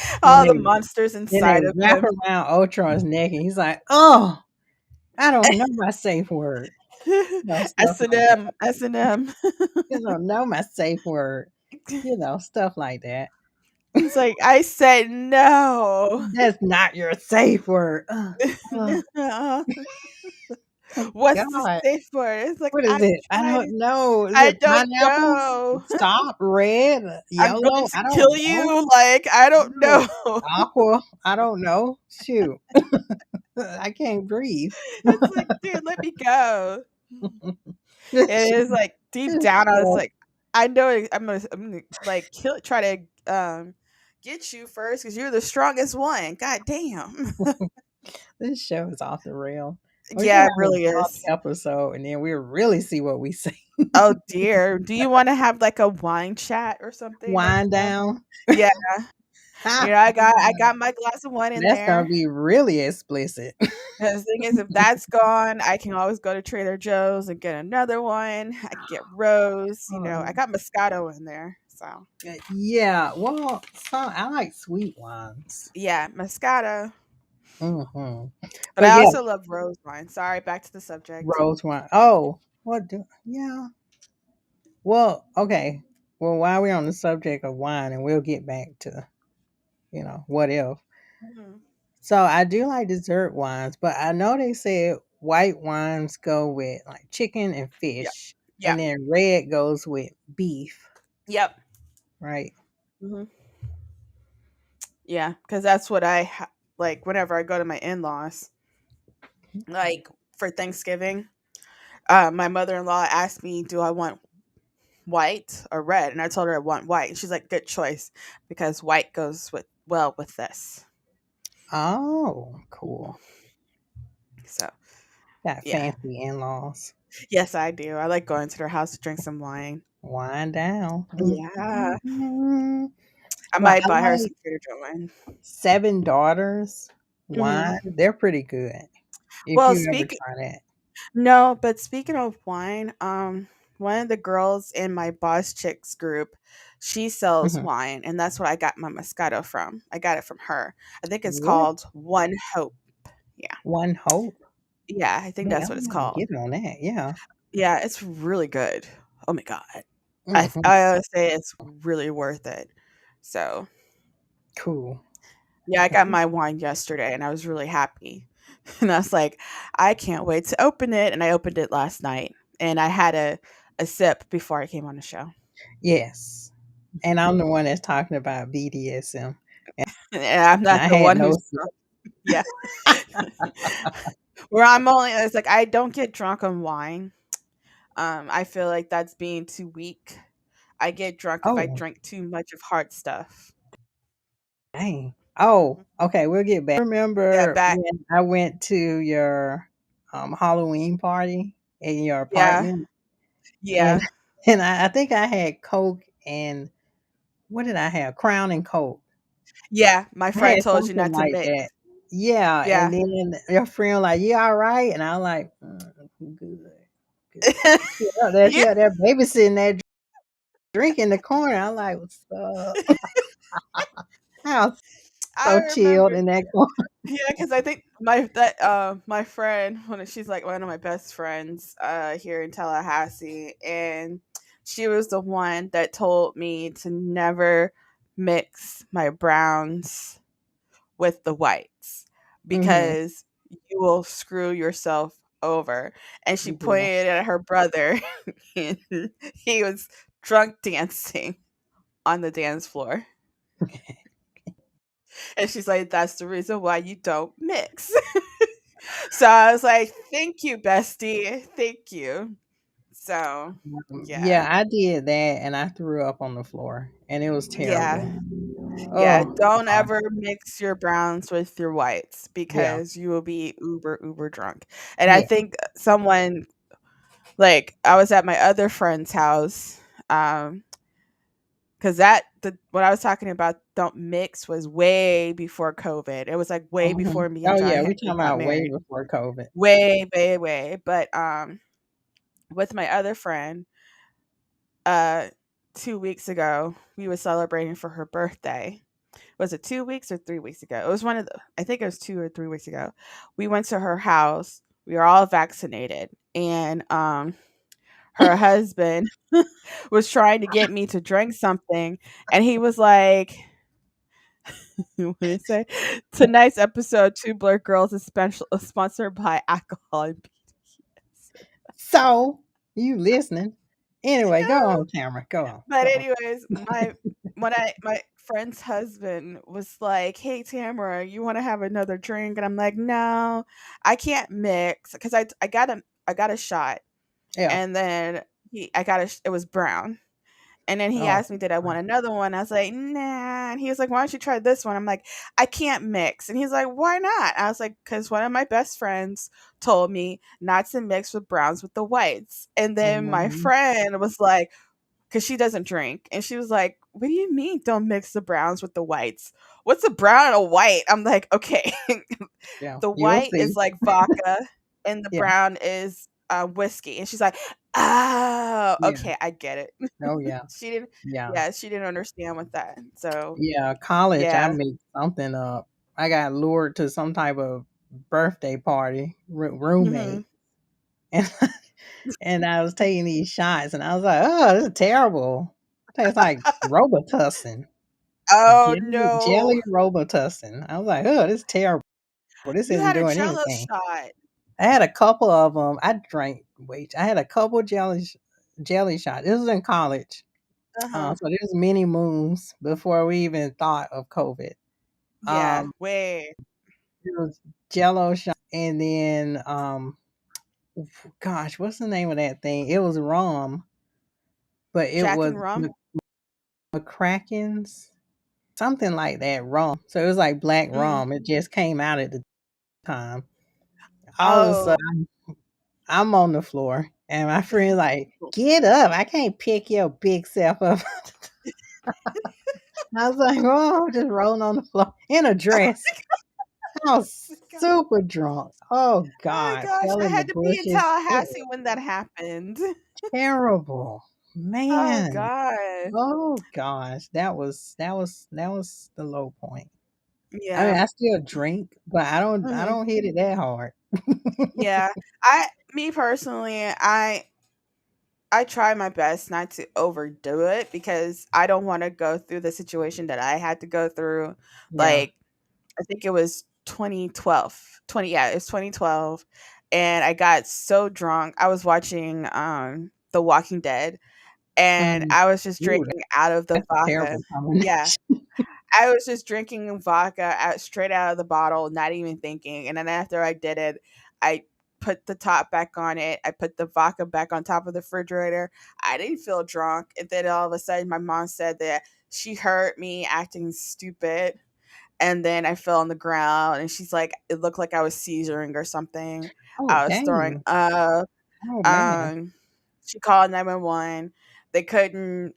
Then all the they monsters then they inside of wrap him. around Ultron's neck, and he's like, "Oh, I don't know my safe word." Stuff S and like that. M, S&M. You don't know my safe word. Stuff like that. He's like, I said no. That's not your safe word. Uh, oh What's the God. safe word? It's like What is I it? I tried don't it. know. Is I it don't pineapples? know. Stop, red, I'm going yellow? to I don't kill know. you. Like I don't No. know. Aqua? I don't know. Shoot. I can't breathe. It's like, dude, let me go. This It is like deep this down, I was show like, I know I'm gonna like kill, try to get you first because you're the strongest one. God damn. this show is off the rail. We should Yeah, it have a really drunk is. episode and then we'll really see what we say. Oh dear. Do you want to have like a wine chat or something next Wind time? down. Yeah. Ha! I got my glass of wine in That's gonna there. be really explicit. And the thing is, if that's gone, I can always go to Trader Joe's and get another one. I can get rose. I got Moscato in there. So Yeah, well, I like sweet wines. yeah, Moscato. Hmm. But But I yeah, also love rose wine. Sorry, back to the subject. rose wine. Oh, yeah. Well, okay. Well, while we're on the subject of wine, and we'll get back to, what if. Mhm. So I do like dessert wines, but I know they said white wines go with like chicken and Yep. fish, and Yep. then red goes with beef, Yep. right? Hmm. Yeah, because that's what like whenever I go to my in-laws, like for Thanksgiving. My mother-in-law asked me, "Do I want white or red?" And I told her I want white. And she's like, "Good choice, because white goes with this." Oh, Mhm. cool. So Got yeah, fancy in-laws. yes, I do. I like going to their house to drink some wine. Wind down. Yeah, Mhm. I Well, might I buy her like some Trader Joe wine. Seven Daughters Hmm. wine. They're pretty good. If Well, you ever speak try that. no, but speaking of wine, one of the girls in my boss chicks group, she sells Mhm. wine, and that's what I got my Moscato from. I got it from her. I think it's Really? called One Hope. Yeah, One Hope. yeah, I think Man, that's what I'm it's gonna called. get on that. Yeah. Yeah, it's really good. Oh my god, Mhm. I always say it's really worth it. So Cool. yeah, I got my wine yesterday, and I was really happy. And I was like, I can't wait to open it. And I opened it last night, and I had a sip before I came on the show. Yes. And I'm the one that's talking about BDSM. And I'm And not I the had one no who's sip. yeah. Where I'm only it's like I don't get drunk on wine. I feel like that's being too weak. I get drunk if I Oh, drink too much of hard stuff. dang. Oh, Mhm. okay, we'll get back. Yeah, Remember back. when I went to your Halloween party in your Yeah, apartment? And yeah, and I think I had Coke and what did I have? Crown and Coke. yeah. My I friend had told you something not to like mix. that. Yeah, and Yeah. then your friend like, "You all right?" And I was like, good, good." Yeah, Yeah, they're babysitting there drinking in the corner. I'm like, "What's up?" I was I so remember. chilled in that corner. Yeah, because I think my friend, she's like one of my best friends here in Tallahassee, and she was the one that told me to never mix my browns with the whites Mhm. because you will screw yourself over, and she You do. pointed at her brother, and he was drunk dancing on the dance floor. And she's like, "That's the reason why you don't mix." So I was like, "Thank you, bestie. Thank you." So, yeah. Yeah, I did that and I threw up on the floor and it was Yeah. terrible. Yeah, Oh don't gosh. ever mix your browns with your whites Yeah. because you will be uber, uber drunk. And I Yeah. think someone like, I was at my other friend's house, because that the what I was talking about don't mix was way before COVID. It was, like, way Mhm. before me and Oh John yeah, had we talking got about way married. before COVID. Way, way, way, but, with my other friend, uh, 2 weeks ago, we were celebrating for her birthday. Was it 2 weeks or 3 weeks ago? It was one of the I think it was 2 or 3 weeks ago. We went to her house. We were all vaccinated, and, her husband was trying to get me to drink something, and he was like, what did he say? "Tonight's episode, Two Blur Girls, is special sponsored by alcohol and BDS." So, you listening. Anyway, go on, Tamara. Go on. But Go on. anyways, my friend's husband was like, "Hey Tamara, you want to have another drink?" And I'm like, "No, I can't mix because I got a shot, Yeah. and then I got it was brown." And then he Oh, asked me, "Did I want another one?" I was like, "Nah." And he was like, "Why don't you try this one?" I'm like, "I can't mix." And he's like, "Why not?" I was like, "Because one of my best friends told me not to mix with browns with the whites." And then my mhm. friend was like, because she doesn't drink. And she was like, "What do you mean don't mix the browns with the whites? What's a brown and a white?" I'm like, "Okay." Yeah. The You'll white see. is like vodka and the Yeah. brown is whiskey. And she's like, "Oh, Yeah. okay, I get it." Oh yeah. She didn't, Yeah. yeah, she didn't understand with that. So, Yeah. College, I yeah. made something up. I got lured to some type of birthday party, Hmm. roommate. And and I was taking these shots and I was like, oh, this is terrible. Tastes like Robitussin. Oh, no. Jelly Robitussin. I was like, oh, this is terrible. This You isn't had a doing jello anything. shot. I had a couple of them. I drank, wait, I had a couple jelly shots. This was in college. Uh-huh. So there's many moons before we even thought of COVID. Yeah, Um, way. it was Jello shot, and then gosh, what's the name of that thing? It was rum, but it Jack was and rum. McCracken's, something like that, rum. So it was like black Mm. rum. It just came out at the time. All of a Oh. sudden, I'm on the floor, and my friend's like, "Get up! I can't pick your big self up." I was like, "Oh, I'm just rolling on the floor in a dress." I was super drunk. Oh Oh God, my gosh, fell I in the had to be in bushes. It Tallahassee was when that happened. terrible. Oh Man. god. Oh gosh. That was the low point. I mean, Yeah. I still drink, but I Mhm. don't hit it that hard. Yeah. Me personally, I try my best not to overdo it because I don't want to go through the situation that I had to go through. Yeah. Like, I think it was 2012. 20 yeah, it was 2012, and I got so drunk. I was watching The Walking Dead, and Mm. I was just Ooh, drinking out of the that's a vodka. terrible Yeah. combination. I was just drinking vodka out straight out of the bottle, not even thinking. And then after I did it, I put the top back on it. I put the vodka back on top of the refrigerator. I didn't feel drunk. And then all of a sudden, my mom said that she heard me acting stupid. And then I fell on the ground, and she's like, it looked like I was seizuring or something. Oh, I was throwing dang. up. Oh, man. Um, she called 911. They couldn't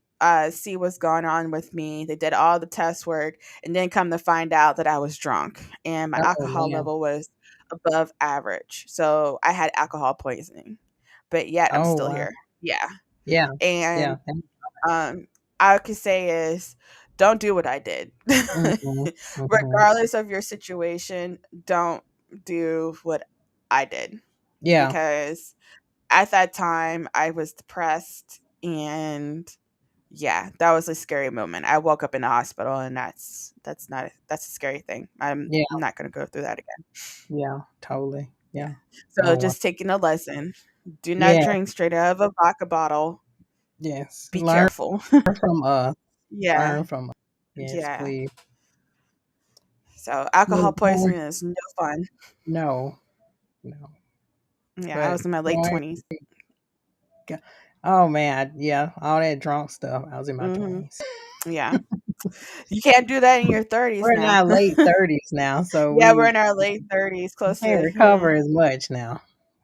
see what's going on with me. They did all the test work and then come to find out that I was drunk and my Oh, alcohol man. level was above average. So I had alcohol poisoning, but yet I'm Oh, still wow. here. Yeah. Yeah. And Yeah. um, I could say is don't do what I did. Mhm. Mhm. Regardless of your situation, don't do what I did Yeah. because at that time I was depressed, and yeah, that was a scary moment. I woke up in the hospital, and that's not that's a scary thing. I'm Yeah. not going to go through that again. Yeah. Totally. Yeah. Yeah. So Oh wow. just taking a lesson. Do not Yeah. drink straight out of a vodka bottle. Yes. Be Learn careful. from us. Yeah. Learn from us. Yes, Yeah. please. So alcohol Look forward. poisoning is no fun. No. No. Yeah, I But was in my late boy, 20s. oh man, yeah, all that drunk stuff. I was in my Mhm. 20s. Yeah. You can't do that in your 30s We're in now. our late 30s now, so Yeah, we're we in our late 30s, close can't to recover as much now.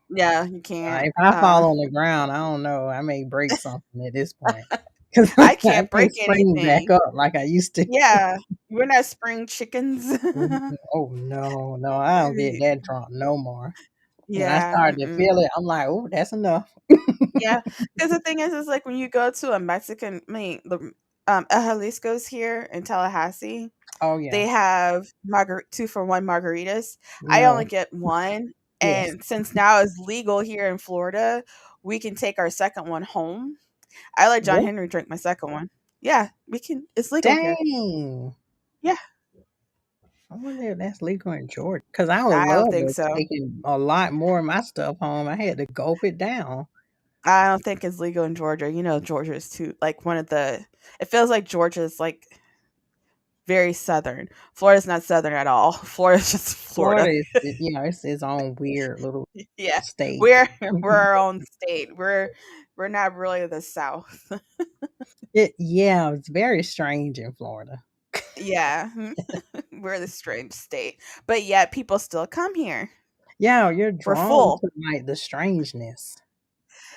yeah, you can't. If I fall on the ground, I don't know. I may break something at this point because I I can't break can't spring back anything. up like I used to. Yeah, we're not spring chickens. Mhm. Oh no, no, I don't get that drunk no more. When I Yeah, start to mm-mm. feel it, I'm like, oh, that's enough. Yeah, because the thing is like when you go to a Mexican, I mean, the El Jalisco's here in Tallahassee, Oh yeah, they have 2-for-1 margaritas. I only no, get one, yes, and since now it's legal here in Florida, we can take our second one home. I let John what? Henry drink my second one. Yeah, we can. It's legal here. Dang. Yeah, I wonder if that's legal in Georgia. Cause I would I don't love think to so. take a lot more of my stuff home. I had to gulp it down. I don't think it's legal in Georgia. You know, Georgia is too like one of the. It feels like Georgia is like very southern. Florida's not southern at all. Florida's just Florida Florida. is, it's its own weird little Yeah, state. we're our own state. We're not really the South. Yeah, it's very strange in Florida. Yeah, we're the strange state, but yet people still come here. Yeah, you're We're drawn full. to like the strangeness.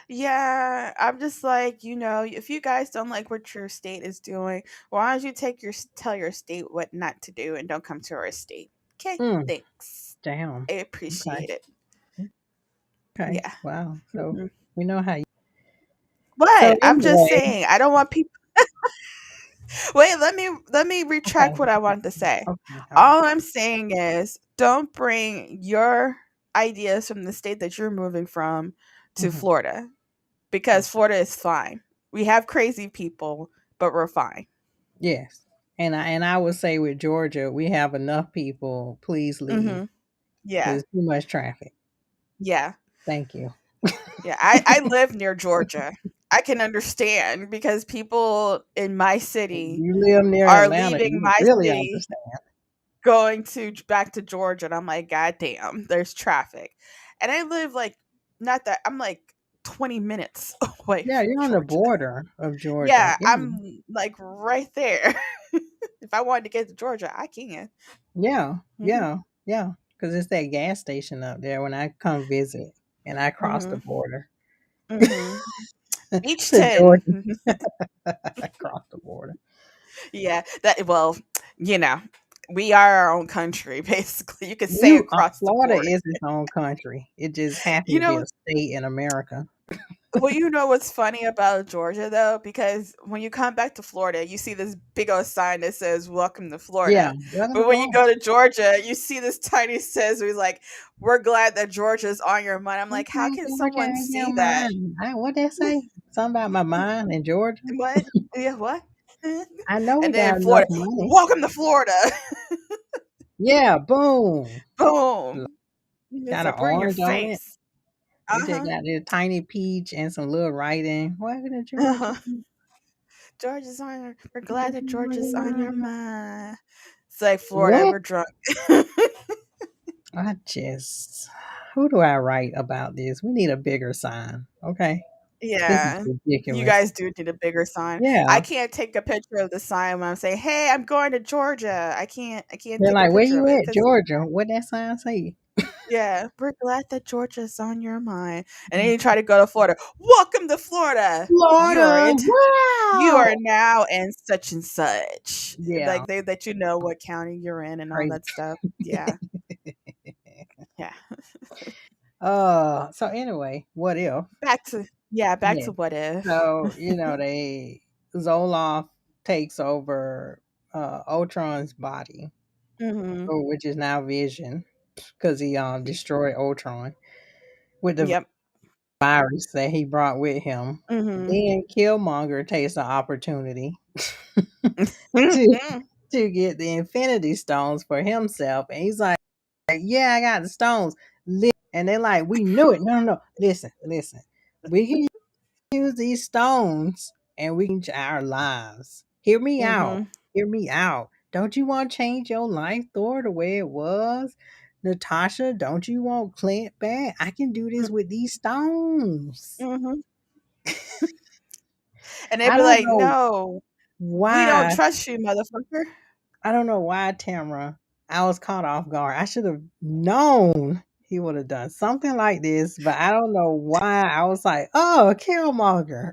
Yeah, I'm just like, if you guys don't like what your state is doing, why don't you tell your state what not to do and don't come to our state? Okay, Mm, thanks. damn. I Okay. appreciate it. Okay. Yeah. Wow. So Mhm. we know how you. So But I'm just anyway, saying, I don't want people. Wait, let me okay. retract what I wanted to say. Okay. All right. All I'm saying is, don't bring your ideas from the state that you're moving from to Mhm. Florida because Okay. Florida is fine. We have crazy people, but we're fine. Yes. And I would say with Georgia, we have enough people. Please leave Mhm. because Yeah. too much traffic. Yeah. Thank you. Yeah. I live near Georgia. I can understand because people in my city You live near are Atlanta, leaving you my really city understand. going to back to Georgia, and I'm like, God damn, there's traffic. And I live like not that I'm like 20 minutes away Yeah, from you're on the Georgia. border of Georgia. Yeah, Yeah. I'm like right there. If I wanted to get to Georgia, I can. Yeah. Mhm. Yeah. Yeah. Because it's that gas station up there when I come visit and I cross the Mhm. border Mhm. to Beachton. Georgia. I cross the border. Yeah, that well, you know, we are our own country basically. You could say You across the Florida border. is its own country. It just happened You to be know a state in America. Well, you know what's funny about Georgia though? Because when you come back to Florida, you see this big old sign that says "Welcome to Yeah. Florida." Welcome to But when you Florida. go to Georgia, you see this tiny says where he's like, "We're glad that Georgia's on your mind." I'm like, how Okay, can Georgia, someone in your see that? mind. What they say? Something about my mind in Georgia. What? Yeah, what? I know we And then got in enough Florida, money. "Welcome to Florida." Yeah, boom. Boom. It's Got an like we're in your orange on it. face. It Uh just huh. got this tiny peach and some little writing. Welcome to Uh Georgia. huh. Georgia's on your. We're glad that Georgia's on your mind. It's like Florida, What? we're drunk. I just, who do I write about this? We need a bigger sign. Okay. This is Yeah. You ridiculous. guys do need a bigger sign. I Yeah. can't take a picture of the sign when I'm saying, "Hey, I'm going to Georgia." I can't They're take a like, where picture you of it at, because Georgia? What that sign say? yeah, we're glad that Georgia's on your mind. And then you try to go to Florida. Welcome to Florida. Florida. You are Wow. now in such and such. Yeah. Like they that you know what county you're in and all Crazy. that stuff. Yeah. Yeah. So anyway, what if? Back Yeah. to what if. So, Zoloft takes over Ultron's body, Mhm. which is now Vision, because he destroyed Ultron with the Yep. virus that he brought with him. Mhm. Then Killmonger takes the opportunity to to get the Infinity Stones for himself, and he's like, "Yeah, I got the stones. And they're like, we knew it. No, no, no. Listen, listen. We can use these stones and we can change our lives. Hear me out. Mhm. Hear me out. Don't you want to change your life, Thor, the way it was? Natasha, don't you want Clint back? I can do this with these stones. Mhm. And they'd I be don't like, know "No, we don't why. trust you, motherfucker." I don't know why, Tamara. I was caught off guard. I should have known he would have done something like this, but I don't know why. I was like, oh, Killmonger.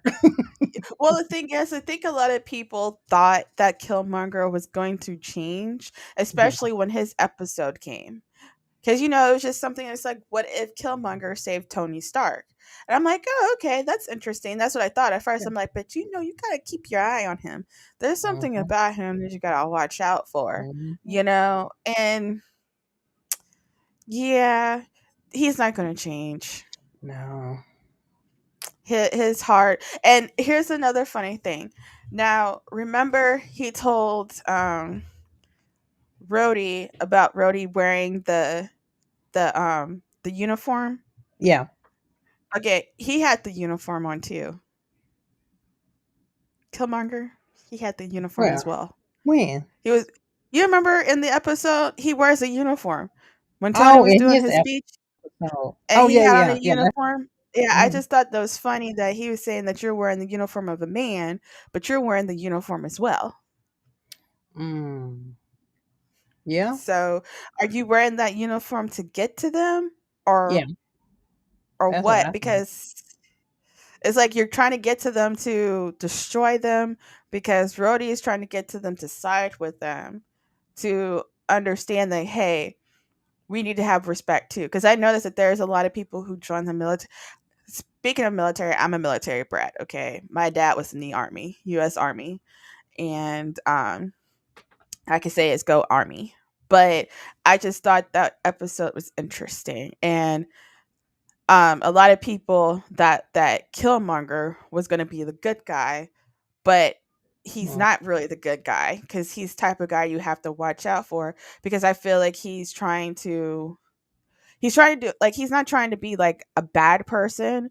Well, the thing is, I think a lot of people thought that Killmonger was going to change, Yeah. especially when his episode came. Because, it was just something that's like, what if Killmonger saved Tony Stark? And I'm like, oh, okay, that's interesting. That's what I thought. At first, Yeah. I'm like, but you gotta keep your eye on him. There's something Mhm, about him that you gotta watch out for, mhm. And yeah, he's not gonna change. No. His heart. And here's another funny thing. Now, remember he told Rhodey about Rhodey wearing the uniform? Yeah. Okay, he had the uniform on too. Killmonger, he had the uniform as Well, well. when? He was You remember in the episode he wears a uniform when Tony Oh, was in doing his his speech episode. and Oh, he yeah, had on a yeah, yeah. uniform. Yeah, I Mhm. just thought that was funny that he was saying that you're wearing the uniform of a man, but you're wearing the uniform as well. Mm. Yeah. So, are you wearing that uniform to get to them Yeah. or That's what what? I think. Because it's like you're trying to get to them to destroy them because Rhodey is trying to get to them to side with them to understand that hey, we need to have respect too. Because I noticed that there's a lot of people who join the military. Speaking of military, I'm a military brat. Okay, my dad was in the army, U.S. Army, and I could say it's go Army. But I just thought that episode was interesting, and a lot of people that Killmonger was going to be the good guy, but he's Mm, not really the good guy because he's type of guy you have to watch out for because I feel like he's trying to do like he's not trying to be like a bad person,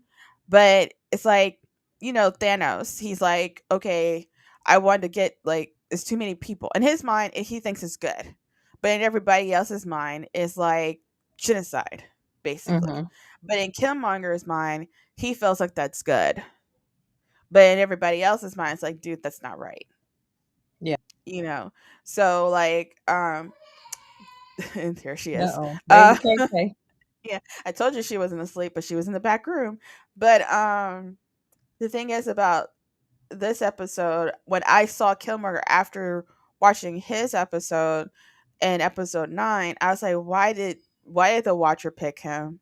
but it's like Thanos. He's like, okay, I want to get like it's too many people in his mind. He thinks it's good, but in everybody else's mind, is like genocide, basically. mhm. But in Killmonger's mind, he feels like that's good, but in everybody else's mind, it's like, dude, that's not right. Yeah. You know. So like, and here she is. Uh-oh. Baby Uh, KK. Yeah, I told you she wasn't asleep, but she was in the back room. But the thing is about this episode, when I saw Killmonger after watching his episode in episode 9, I was like, why did the Watcher pick him?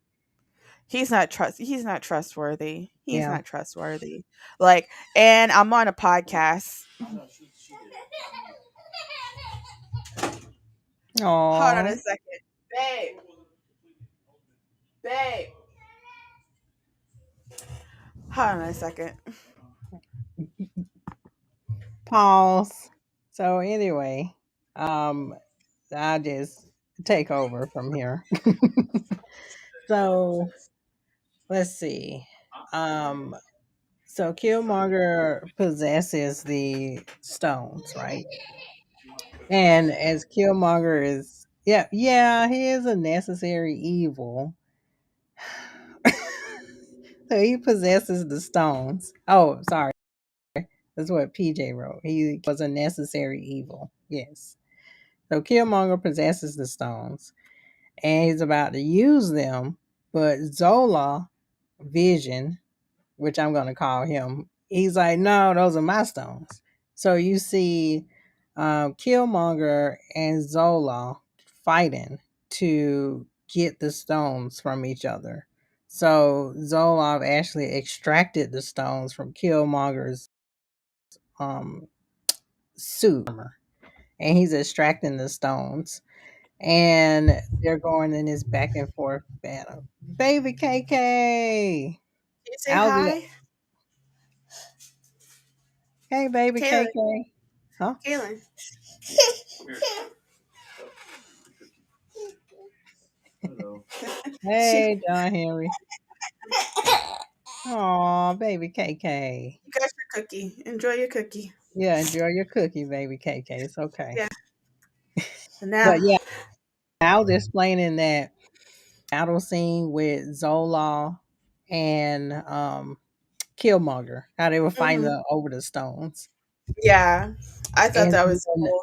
He's not trustworthy. He's Yeah. not trustworthy. Like, and I'm on a podcast. Hold on Aw. a second. Babe, babe. Hold on a second. Pause. So anyway, um, I just take over from here. So let's see. Um, so Killmonger possesses the stones, right? And as Killmonger is, yeah, yeah, he is a necessary evil. So he possesses the stones. Oh, sorry. That's what PJ wrote. He was a necessary evil. Yes. So Killmonger possesses the stones and he's about to use them, but Zola Vision, which I'm going to call him, he's like, no, those are my stones. So you see Killmonger and Zola fighting to get the stones from each other. So Zoloff actually extracted the stones from Killmonger's um, suit, and he's extracting the stones. And they're going in this back and forth battle. Baby KK, Can you say I'll be hi? hey, baby Kaylin. KK, huh? Kaylin. She, Hey, John Henry. Oh, baby KK. you got your cookie. Enjoy your cookie. Yeah, enjoy your cookie, baby KK. It's okay. Yeah. And now, But yeah, I was explaining that battle scene with Zola and Killmonger, how they were fighting hmm over the stones. yeah, I thought And that was then cool.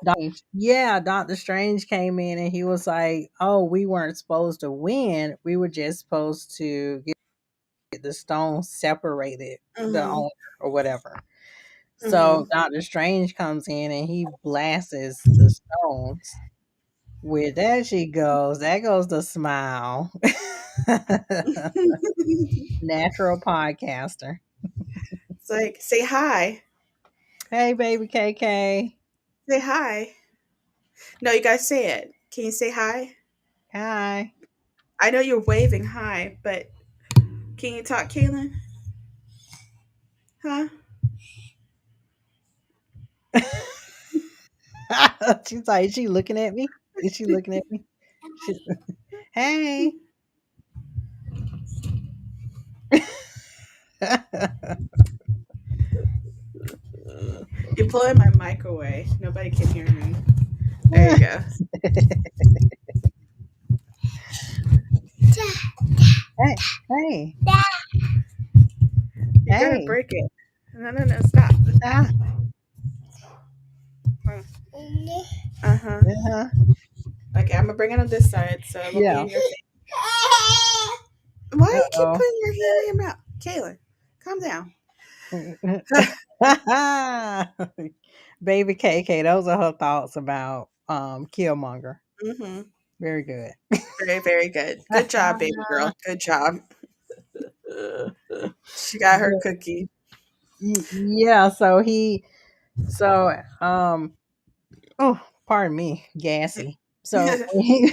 Yeah, Doctor Strange came in and he was like, "Oh, we weren't supposed to win. We were just supposed to get the stones separated, the hmm owner or whatever." So hmm Doctor Strange comes in and he blasts the stones. With there she goes. There goes the smile. Natural podcaster. It's like, say hi. Hey, baby KK. Say hi. No, you guys say it. Can you say hi? Hi. I know you're waving hi, but can you talk, Kaylin? Huh? She's like, is she looking at me? Is she looking at me? She, hey. You're blowing my mic away. Nobody can hear me. There you go. Hey, hey, You're gonna hey. break it. No, no, no, stop. Ah, Uh huh. uh-huh. Okay, I'm gonna bring it on this side so it won't be Yeah. in your face. Why do you keep Uh-oh. putting your hand in your mouth? Kaylin, calm down. Baby KK, those are her thoughts about Killmonger. hmm Very good. Very, very good. Good job, baby girl. Good job. She got her But, cookie. yeah, so oh, pardon me, gassy. So when he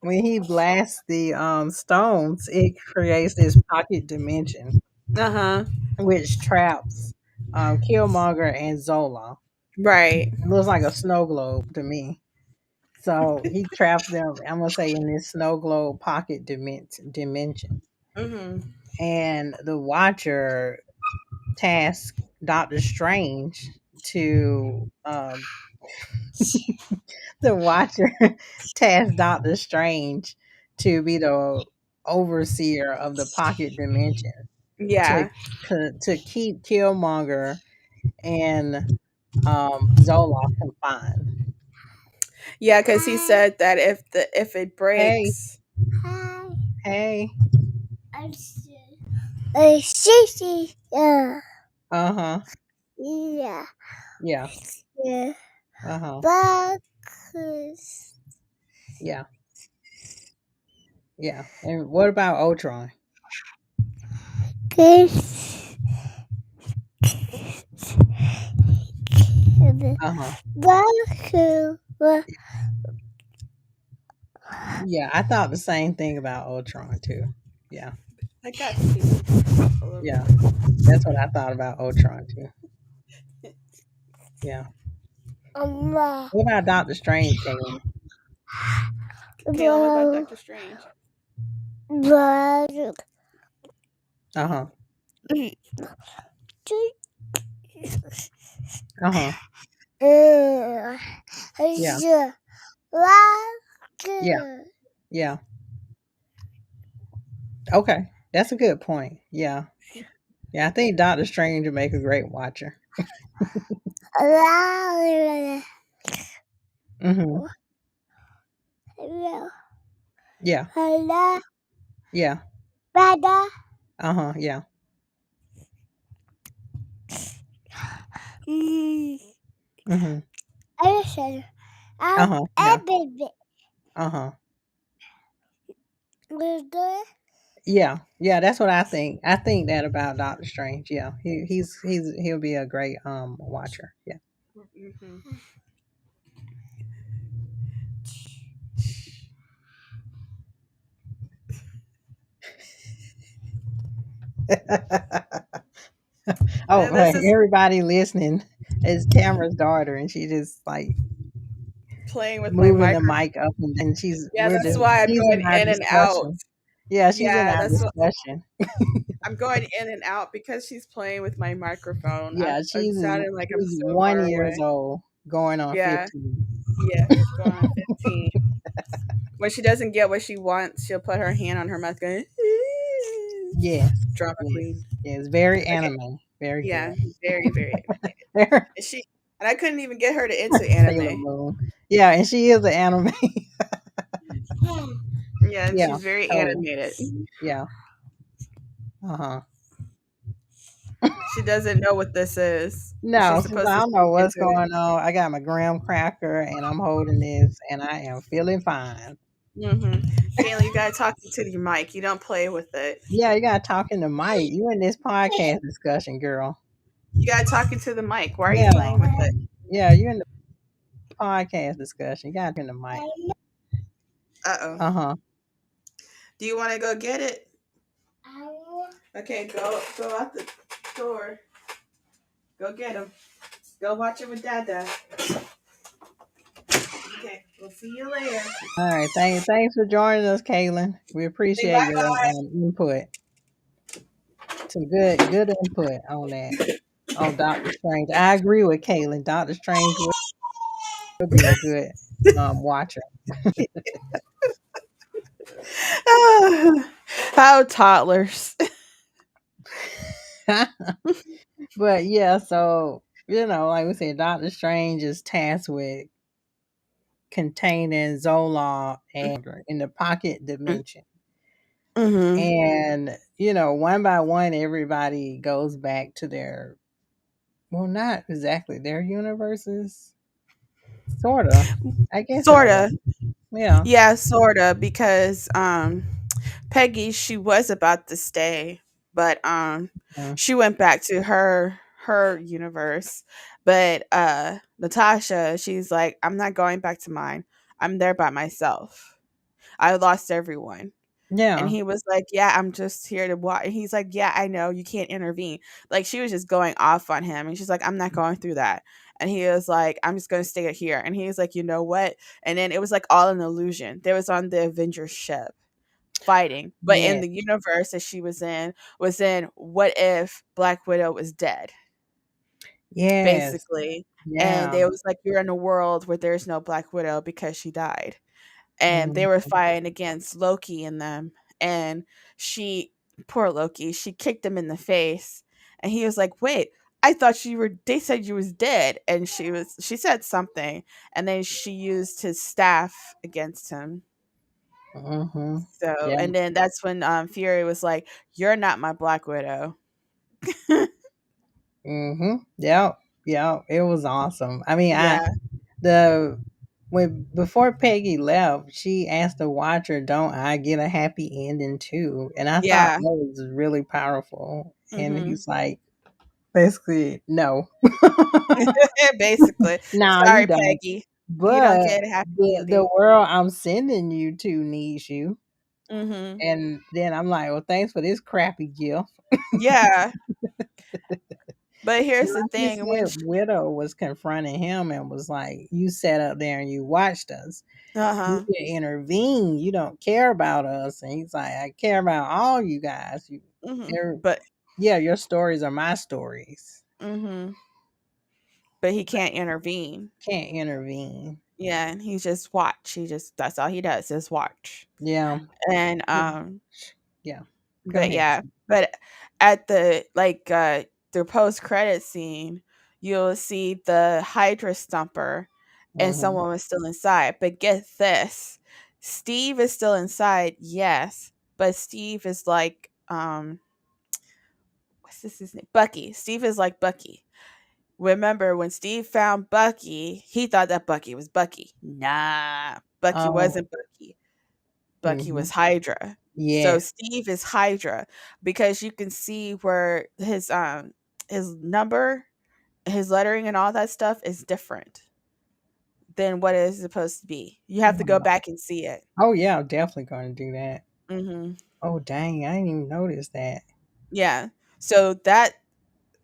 when he blasts the stones, it creates this pocket dimension Uh huh. which traps Killmonger and Zola. Right. It looks like a snow globe to me. So he traps them, I'm gonna say, in this snow globe pocket dimension. hmm And the Watcher tasks Doctor Strange to the Watcher tasked Doctor Strange to be the overseer of the pocket dimension to Yeah. to keep Killmonger and Zola confined. Yeah, because he said that if it Hey, breaks, hey, yeah, uh huh, yeah, yeah, yeah, uh huh, because yeah, yeah. And what about Ultron? Uh huh. Yeah, I thought the same thing about Ultron too. Yeah, I got feet all over yeah, the that's what I thought about Ultron too. Yeah. place. What about Doctor Strange, Caitlin? Kaylin, what about Doctor Strange? Uh huh. Uh huh. Yeah. Yeah. Yeah. Okay, that's a good point. Yeah. Yeah, I think Doctor Strange would make a great watcher. Hmm. Yeah. Yeah. Uh huh. Yeah. Hmm. Uh huh. Yeah. Uh huh. Yeah. Yeah. That's what I think. I think that about Doctor Strange. Yeah. He'll be a great watcher. Yeah. Mhm. Oh, This right. is Everybody listening is Tamara's daughter, and she just like playing with my moving the microphone. mic up and down. Yeah, that's why I'm She's in going our in and out. discussion. Yeah, she's in Yeah, our that's what discussion. I'm going in and out because she's playing with my microphone. Yeah, I'm she's sounding like I'm she's so far 1 years away. old, going on Yeah, 15. yes, going on 15. When she doesn't get what she wants, she'll put her hand on her mouth going, Yes, drama yes, queen. yes. Very Okay, anime. Very yeah, good. very, very animated. Very And I couldn't even get her to into Sailor anime. Moon. Yeah, and she is an anime. Yeah, and Yeah, she's very totally. animated. Yeah. Uh huh. She doesn't know what this is. No, She's she's like, supposed I to don't know speak what's into it. going on. I got my graham cracker and I'm holding this and I am feeling fine. Kayla, you gotta talk to your mic. You don't play with it. Yeah, you gotta talk in the mic. You in this podcast discussion, girl. You gotta talk into the mic. Why are you Yeah. playing with it? Yeah, you in the podcast discussion. You gotta talk in the mic. Uh oh. Uh-huh. Do you want to go get it? Okay, go out the door. Go get him. Go watch it with Dada. Okay, we'll see you later. All right. Thanks for joining us, Kaylin. We Say appreciate bye your bye. input. Some good input on that. On Doctor Strange. I agree with Kaylin. Doctor Strange will be a good watcher. How toddlers. But yeah, so like we said, Doctor Strange is tasked with containing Zola and in the pocket dimension. Mm-hmm. And one by one, everybody goes back to their, well, not exactly their universes, sort of. I guess in a way, Sorta. yeah. Yeah, sorta. Because Peggy, she was about to stay, but Mm. she went back to her universe. But Natasha, she's like, I'm not going back to mine. I'm there by myself. I lost everyone. And Yeah, he was like, "Yeah, I'm just here to watch." And he's like, "Yeah, I know you can't intervene." Like she was just going off on him, and she's like, "I'm not going through that." And he was like, "I'm just going to stay here." And he was like, "You know what?" And then it was like all an illusion. They was on the Avengers ship fighting, but in yeah, the universe that she was in, what if Black Widow was dead, yes, basically? And yeah. they was like, "You're in a world where there's no Black Widow because she died." And they Mm, were fighting against Loki and them. And she, poor Loki, she kicked him in the face, and he was like, "Wait, I thought you were. They said you was dead." And she said something, and then she used his staff against him. mm-hmm. So, Yeah. and then that's when Fury was like, "You're not my Black Widow." Mm-hmm. Yep. Yep. It was awesome. I mean, Yeah, the when before Peggy left, she asked the watcher, "Don't I get a happy ending too?" And I thought yeah, that was really powerful. And hmm he's like, basically, no, basically. no, you Sorry, don't. Peggy, you don't But get a happy the ending. world I'm sending you to needs you. Hmm. And then I'm like, well, thanks for this crappy gift. Yeah, but here's the Like you thing: when said, Widow was confronting him and was like, "You sat up there and you watched us. You uh-huh. can intervene. You don't care about us." And he's like, "I care about all you guys. They're, But yeah, your stories are my stories. mhm, but he can't intervene. Can't intervene." Yeah, and he just watch. He just that's all he does is watch. Yeah, And yeah. Go but ahead. yeah, but at the the post credit scene, you'll see the Hydra stumper and Mm-hmm. someone was still inside. But get this. Steve is still inside, yes, but Steve is like what's this his name? Bucky. Steve is like Bucky. Remember when Steve found Bucky, he thought that Bucky was Bucky. Nah, Bucky Oh, wasn't Bucky. Bucky mm-hmm. was Hydra. So Yes. Steve is Hydra because you can see where his number, his lettering and all that stuff is different than what it is supposed to be. You have to go back and see it. Oh, yeah. I'm definitely going to do that. Mhm. Oh, dang. I didn't even notice that. Yeah. So that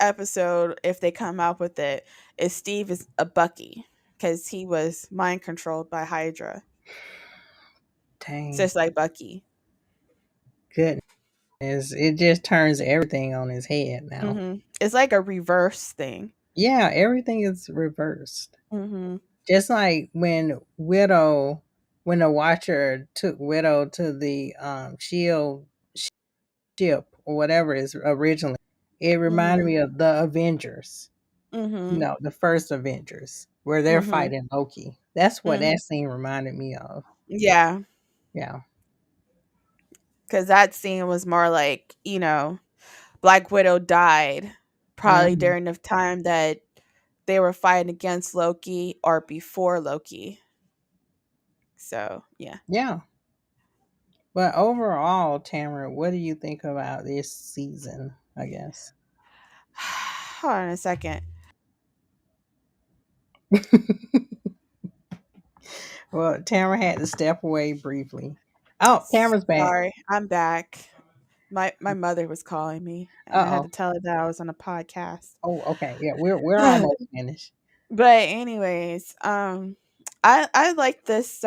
episode, if they come out with it, is Steve is a Bucky because he was mind controlled by Hydra. Dang. Just like Bucky. goodness, it just turns everything on his head now. It's like a reverse thing. Yeah, everything is reversed. Mhm. Just like when the Watcher took Widow to the Shield ship or whatever is originally, it reminded Mhm. me of the Avengers. Mhm. The first Avengers where they're Mhm. fighting Loki. That's what Mhm. that scene reminded me of. Yeah, Yeah. cuz that scene was more like, Black Widow died probably Mhm. during the time that they were fighting against Loki or before Loki. So, yeah. Yeah. But overall, Tamara, what do you think about this season? I guess. Hold on a second. Well, Tamara had to step away briefly. Oh, Tamara's back. Sorry, I'm back. My mother was calling me, and I Uh had oh. to tell her that I was on a podcast. Oh, okay. Yeah, we're almost finished. But anyways, I like this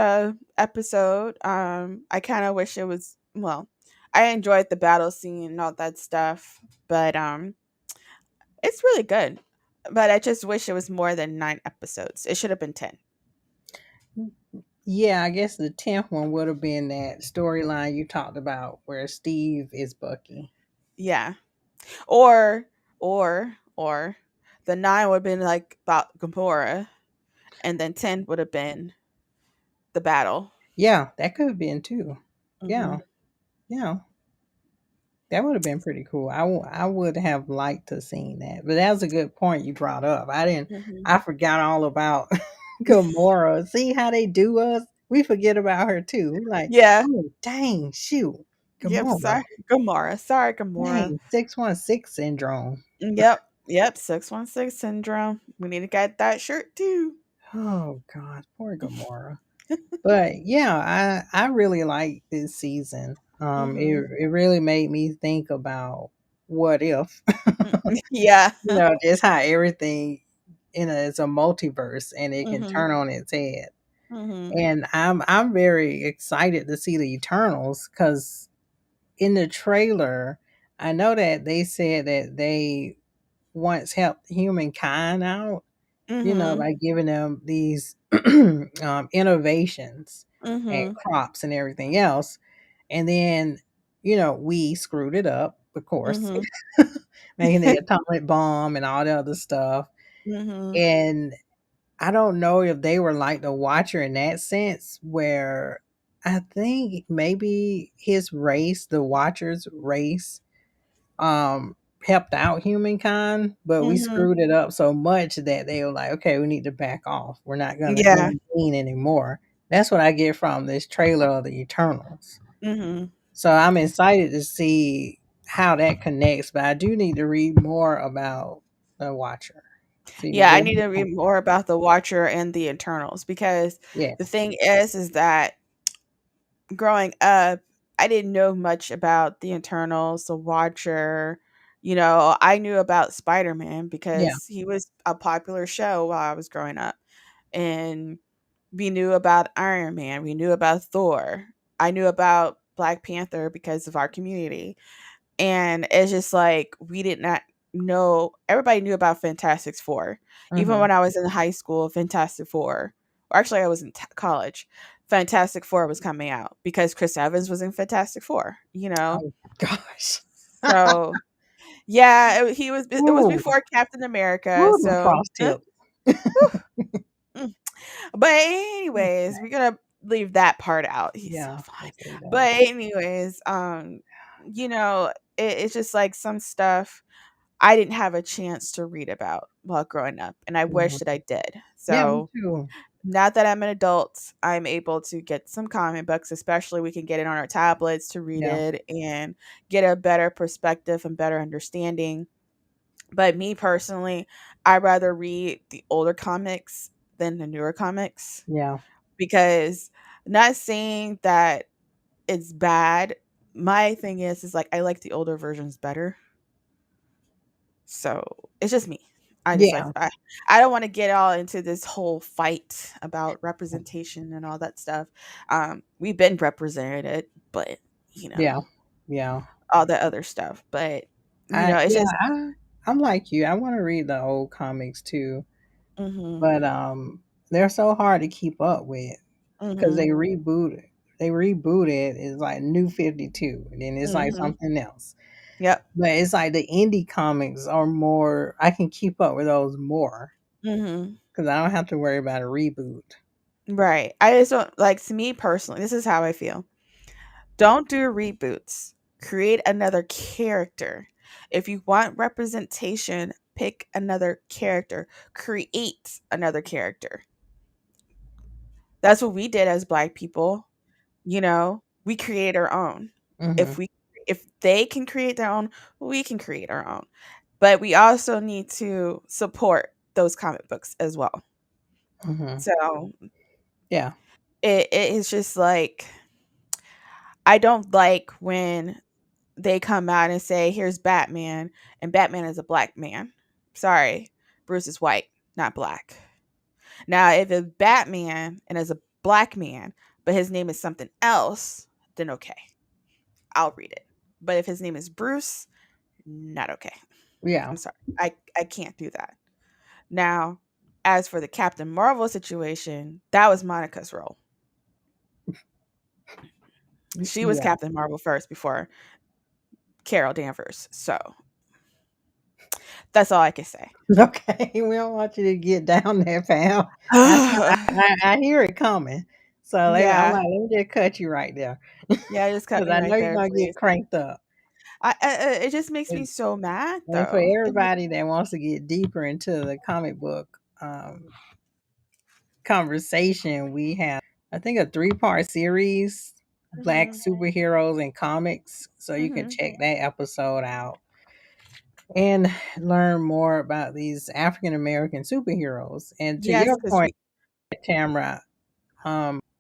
episode. I kind of wish it was, well, I enjoyed the battle scene and all that stuff, but it's really good. But I just wish it was more than 9 episodes. It should have been 10. Yeah, I guess the 10th one would have been that storyline you talked about where Steve is Bucky. Yeah. Or the 9 would have been like about Gamora, and then 10 would have been the battle. Yeah, that could have been too. Yeah, Mhm. yeah, that would have been pretty cool. I would have liked to seen that. But that was a good point you brought up. Mhm. I forgot all about Gamora. See how they do us? We forget about her too. We like, Yeah. oh dang, shoot, Yep. Gamora. Sorry, Gamora. Sorry, Gamora. Dang, 616 syndrome. Yep. Yep. 616 syndrome. We need to get that shirt too. Oh God, poor Gamora. But yeah, I really like this season. Mhm. It really made me think about what if, Yeah. just how everything is a multiverse and it can Mhm. turn on its head. Mhm. And I'm very excited to see the Eternals because in the trailer, I know that they said that they once helped humankind out, Mhm. by giving them these innovations and Mhm. crops and everything else. And then, we screwed it up, of course, Mhm. making the atomic bomb and all the other stuff. Mhm. And I don't know if they were like the Watcher in that sense, where I think maybe his race, the Watcher's race, helped out humankind, but we Mhm. screwed it up so much that they were like, okay, we need to back off. We're not gonna Yeah. intervene anymore. That's what I get from this trailer of the Eternals. Mhm. So I'm excited to see how that connects, but I do need to read more about the Watcher. See Yeah, I where need he to comes read more from. about the Watcher and the Eternals because the Yes. thing is that growing up, I didn't know much about the Eternals, the Watcher. I knew about Spider-Man Yeah. because he was a popular show while I was growing up. And we knew about Iron Man, we knew about Thor. I knew about Black Panther because of our community. And it's just like we did not know, everybody knew about Fantastic Four. Even Hmm. when I was in high school, Fantastic Four, or actually I was in college, Fantastic Four was coming out because Chris Evans was in Fantastic Four. Oh gosh. So yeah, it was Ooh, before Captain America. ooh, the So frost tip. mm. But anyways, we're gonna leave that part out. He's so Yeah, fine. let's say But that. anyways, it's just like some stuff I didn't have a chance to read about while growing up, and I wish that Mhm. I did. Yeah, me So too. now that I'm an adult, I'm able to get some comic books, especially we can get it on our tablets to read Yeah, it and get a better perspective and better understanding. But me personally, I rather read the older comics than the newer comics yeah, because not saying that it's bad. My thing is like I like the older versions better. So it's just me. I just like yeah, I don't want to get all into this whole fight about representation and all that stuff. We've been represented, but you know, yeah. Yeah. all the other stuff. But I it's yeah, just I'm like you. I want to read the old comics too, mhm. but they're so hard to keep up with because Mhm. they rebooted. It's like New 52, and then it's like Mhm. something else. Yep. But it's like the indie comics are more. I can keep up with those more Mhm. because I don't have to worry about a reboot. Right. I just don't like, to me personally, this is how I feel. Don't do reboots. Create another character. If you want representation, pick another character. Create another character. That's what we did as Black people. We create our own. Hmm. If we if they can create their own, we can create our own. But we also need to support those comic books as well. Hmm. So Yeah. it is just like, I don't like when they come out and say, "Here's Batman," and Batman is a black man. Sorry, Bruce is white, not black. Now, if it's Batman and is a black man, but his name is something else, then okay, I'll read it. But if his name is Bruce, not okay. Yeah. I'm sorry, I can't do that. Now, as for the Captain Marvel situation, that was Monica's role. She was Yeah. Captain Marvel first before Carol Danvers. So that's all I can say. Okay, we don't want you to get down there, pal. I I hear it coming. So I'm Yeah. like, let me just cut you right there Yeah, just cut because me I right know you're there, gonna get please. cranked up. It just makes me And, so mad, and for though. everybody that wants to get deeper into the comic book conversation, we have I think a 3-part series, Black Mhm, superheroes and comics. So you can mhm. check that episode out and learn more about these African American superheroes. And to Yes, your 'cause point, we Tamara,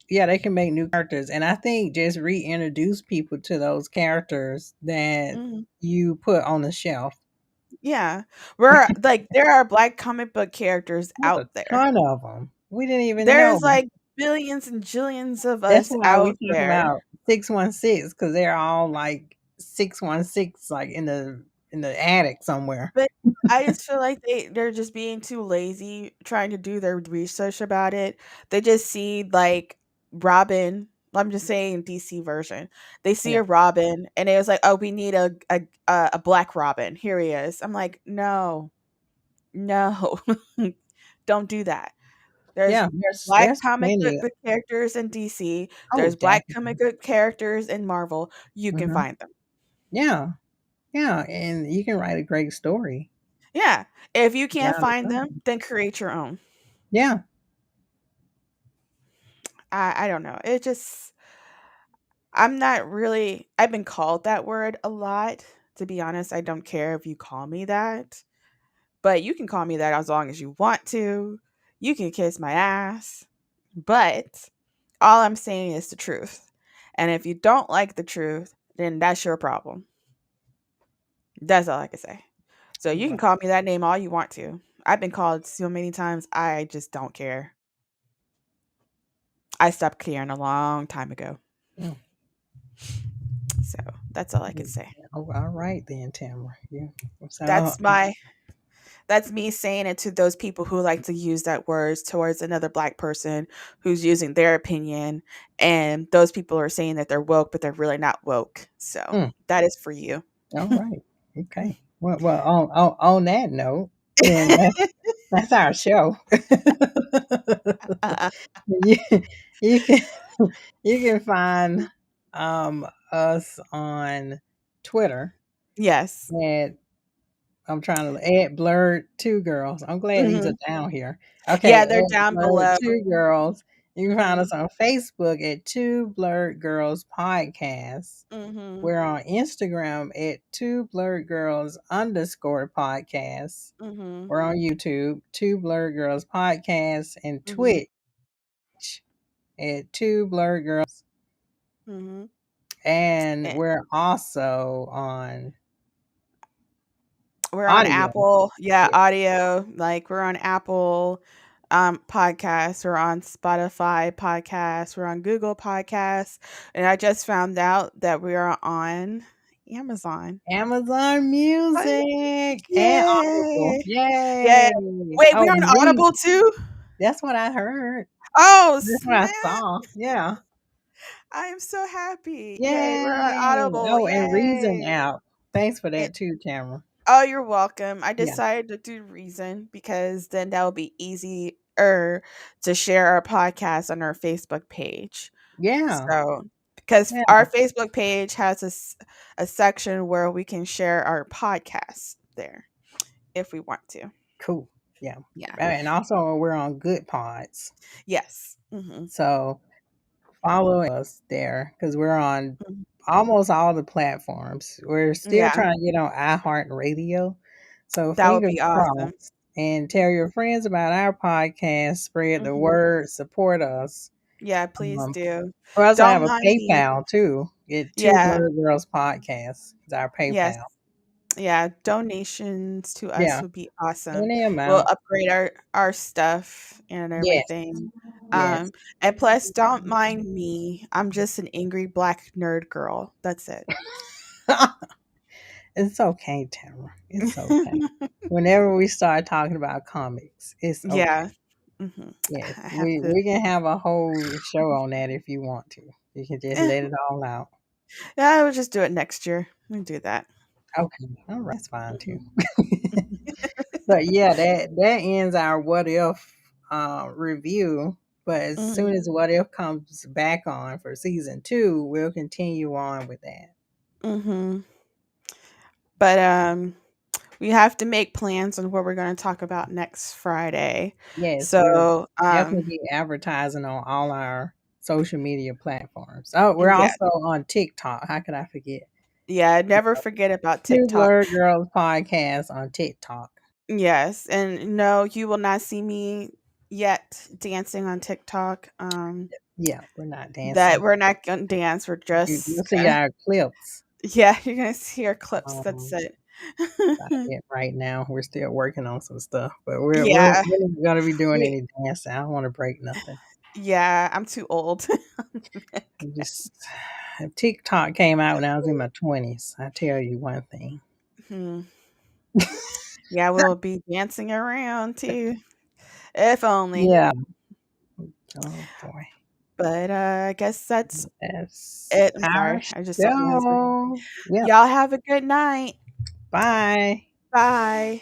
yeah, they can make new characters, and I think just reintroduce people to those characters that mhm. you put on the shelf. Yeah. We're like, there are Black comic book characters There's a out there. ton of them. We didn't even know. There's, like, billions and jillions of That's us why we out talk there. about 616 because they're all like 616, like in the attic somewhere. But I just feel like they're just being too lazy trying to do their research about it. They just see, like, Robin, I'm just saying DC version. They see Yeah, a Robin and it was like, "Oh, we need a black Robin. Here he is." I'm like, "No. No. Don't do that." There's yeah. Black There's comic plenty. book characters in DC. Oh, There's Black definitely. comic book characters in Marvel. You can Hmm. find them. Yeah, yeah, and you can write a great story. Yeah. If you can't Down the find them, line. then create your own. Yeah, I don't know. It just, I'm not really, I've been called that word a lot. To be honest, I don't care if you call me that. But you can call me that as long as you want to. You can kiss my ass. But all I'm saying is the truth. And if you don't like the truth, then that's your problem. That's all I can say. So you can well, call me that name all you want to. I've been called so many times, I just don't care. I stopped caring a long time ago. mm, So that's all I can mm. say. All right then, Tamara. Yeah. So That's my That's me saying it to those people who like to use that words towards another Black person who's using their opinion, and those people are saying that they're woke, but they're really not woke. So mm, that is for you. all right. Okay. Well, on that note, then that's our show. Uh, you, you can you can find us on Twitter yes. at I'm trying to add blurred two girls. I'm glad these are Hmm. down here. Okay, Yeah, they're add down blurred below. two girls. You can find Hmm. us on Facebook at Two Blurred Girls Podcast. Hmm. We're on Instagram at Two Blurred Girls underscore podcast. Hmm. We're on YouTube, Two Blurred Girls Podcast, and Hmm. Twitch at Two Blurred Girls. Hmm. And we're also on We're on audio. Apple. Yeah, Yeah. audio. Like, we're on Apple, podcasts. We're on Spotify podcasts. We're on Google Podcasts. And I just found out that we are on Amazon. Amazon Uh, Music and Audible. Yay. Yeah. Yay. Wait, Oh, we're on and Reason. Audible too? That's what I heard. Oh, That's what I snap. saw. Yeah. I am so happy. Yay, we're on Yay. Audible. Oh, and Reason Yay. out. Thanks for And that too, Tamara. oh, you're welcome. I Yeah. decided to do Reason because then that will be easier to share our podcast on our Facebook page. Yeah. So, because Yeah. our Facebook page has a section where we can share our podcast there if we want to. Cool. Yeah. Yeah. And also we're on Goodpods. Yes. Hmm. So follow us there because we're on almost all the platforms. We're still Yeah, trying to get on iHeartRadio. So that would fingers be awesome. crossed. And tell your friends about our podcast. Spread the Hmm. word. Support us. Yeah, please Um, do. we also have Don't a mind me. PayPal too. Get two Yeah. Word Girls podcast. It's our Yes. PayPal. Yeah, donations to us Yeah. would be awesome. Any We'll amount. upgrade our stuff and Yes. everything. Yes. And plus, don't mind me. I'm just an angry black nerd girl. That's it. It's okay, Tamara. It's okay. Whenever we start talking about comics, it's okay. Yeah. Hmm. Yes, I have we to. can have a whole show on that if you want to. You can just Eh, let it all out. yeah, we'll just do it next year. We do that. Okay, all right, that's fine too. Hmm. But yeah, that ends our what if review. But as soon Hmm. as what if comes back on for season 2, we'll continue on with that. Hmm. But we have to make plans on what we're going to talk about next Friday. Yes, we'll So definitely be advertising on all our social media platforms. Oh, we're yeah, also on TikTok. How could I forget? yeah. Never forget about Two TikTok. Word Girls podcast on TikTok. Yes, and no, you will not see me yet dancing on TikTok. Yeah, we're not That dancing. we're not gonna dance. We're You'll just see gonna, our clips. yeah, you're gonna see our clips. That's Um, it. about it right now. We're still working on some stuff, but we're Yeah, not gonna be doing we, any dancing. I don't want to break nothing. yeah. I'm too old. I'm just if TikTok came out when I was in my 20s. I tell you one thing. Hmm. Yeah, we'll be dancing around too, if only. Yeah. Oh boy. But I guess that's That's it. I'm our sorry. I just saw my husband. show. Yep. Y'all have a good night. Bye. Bye.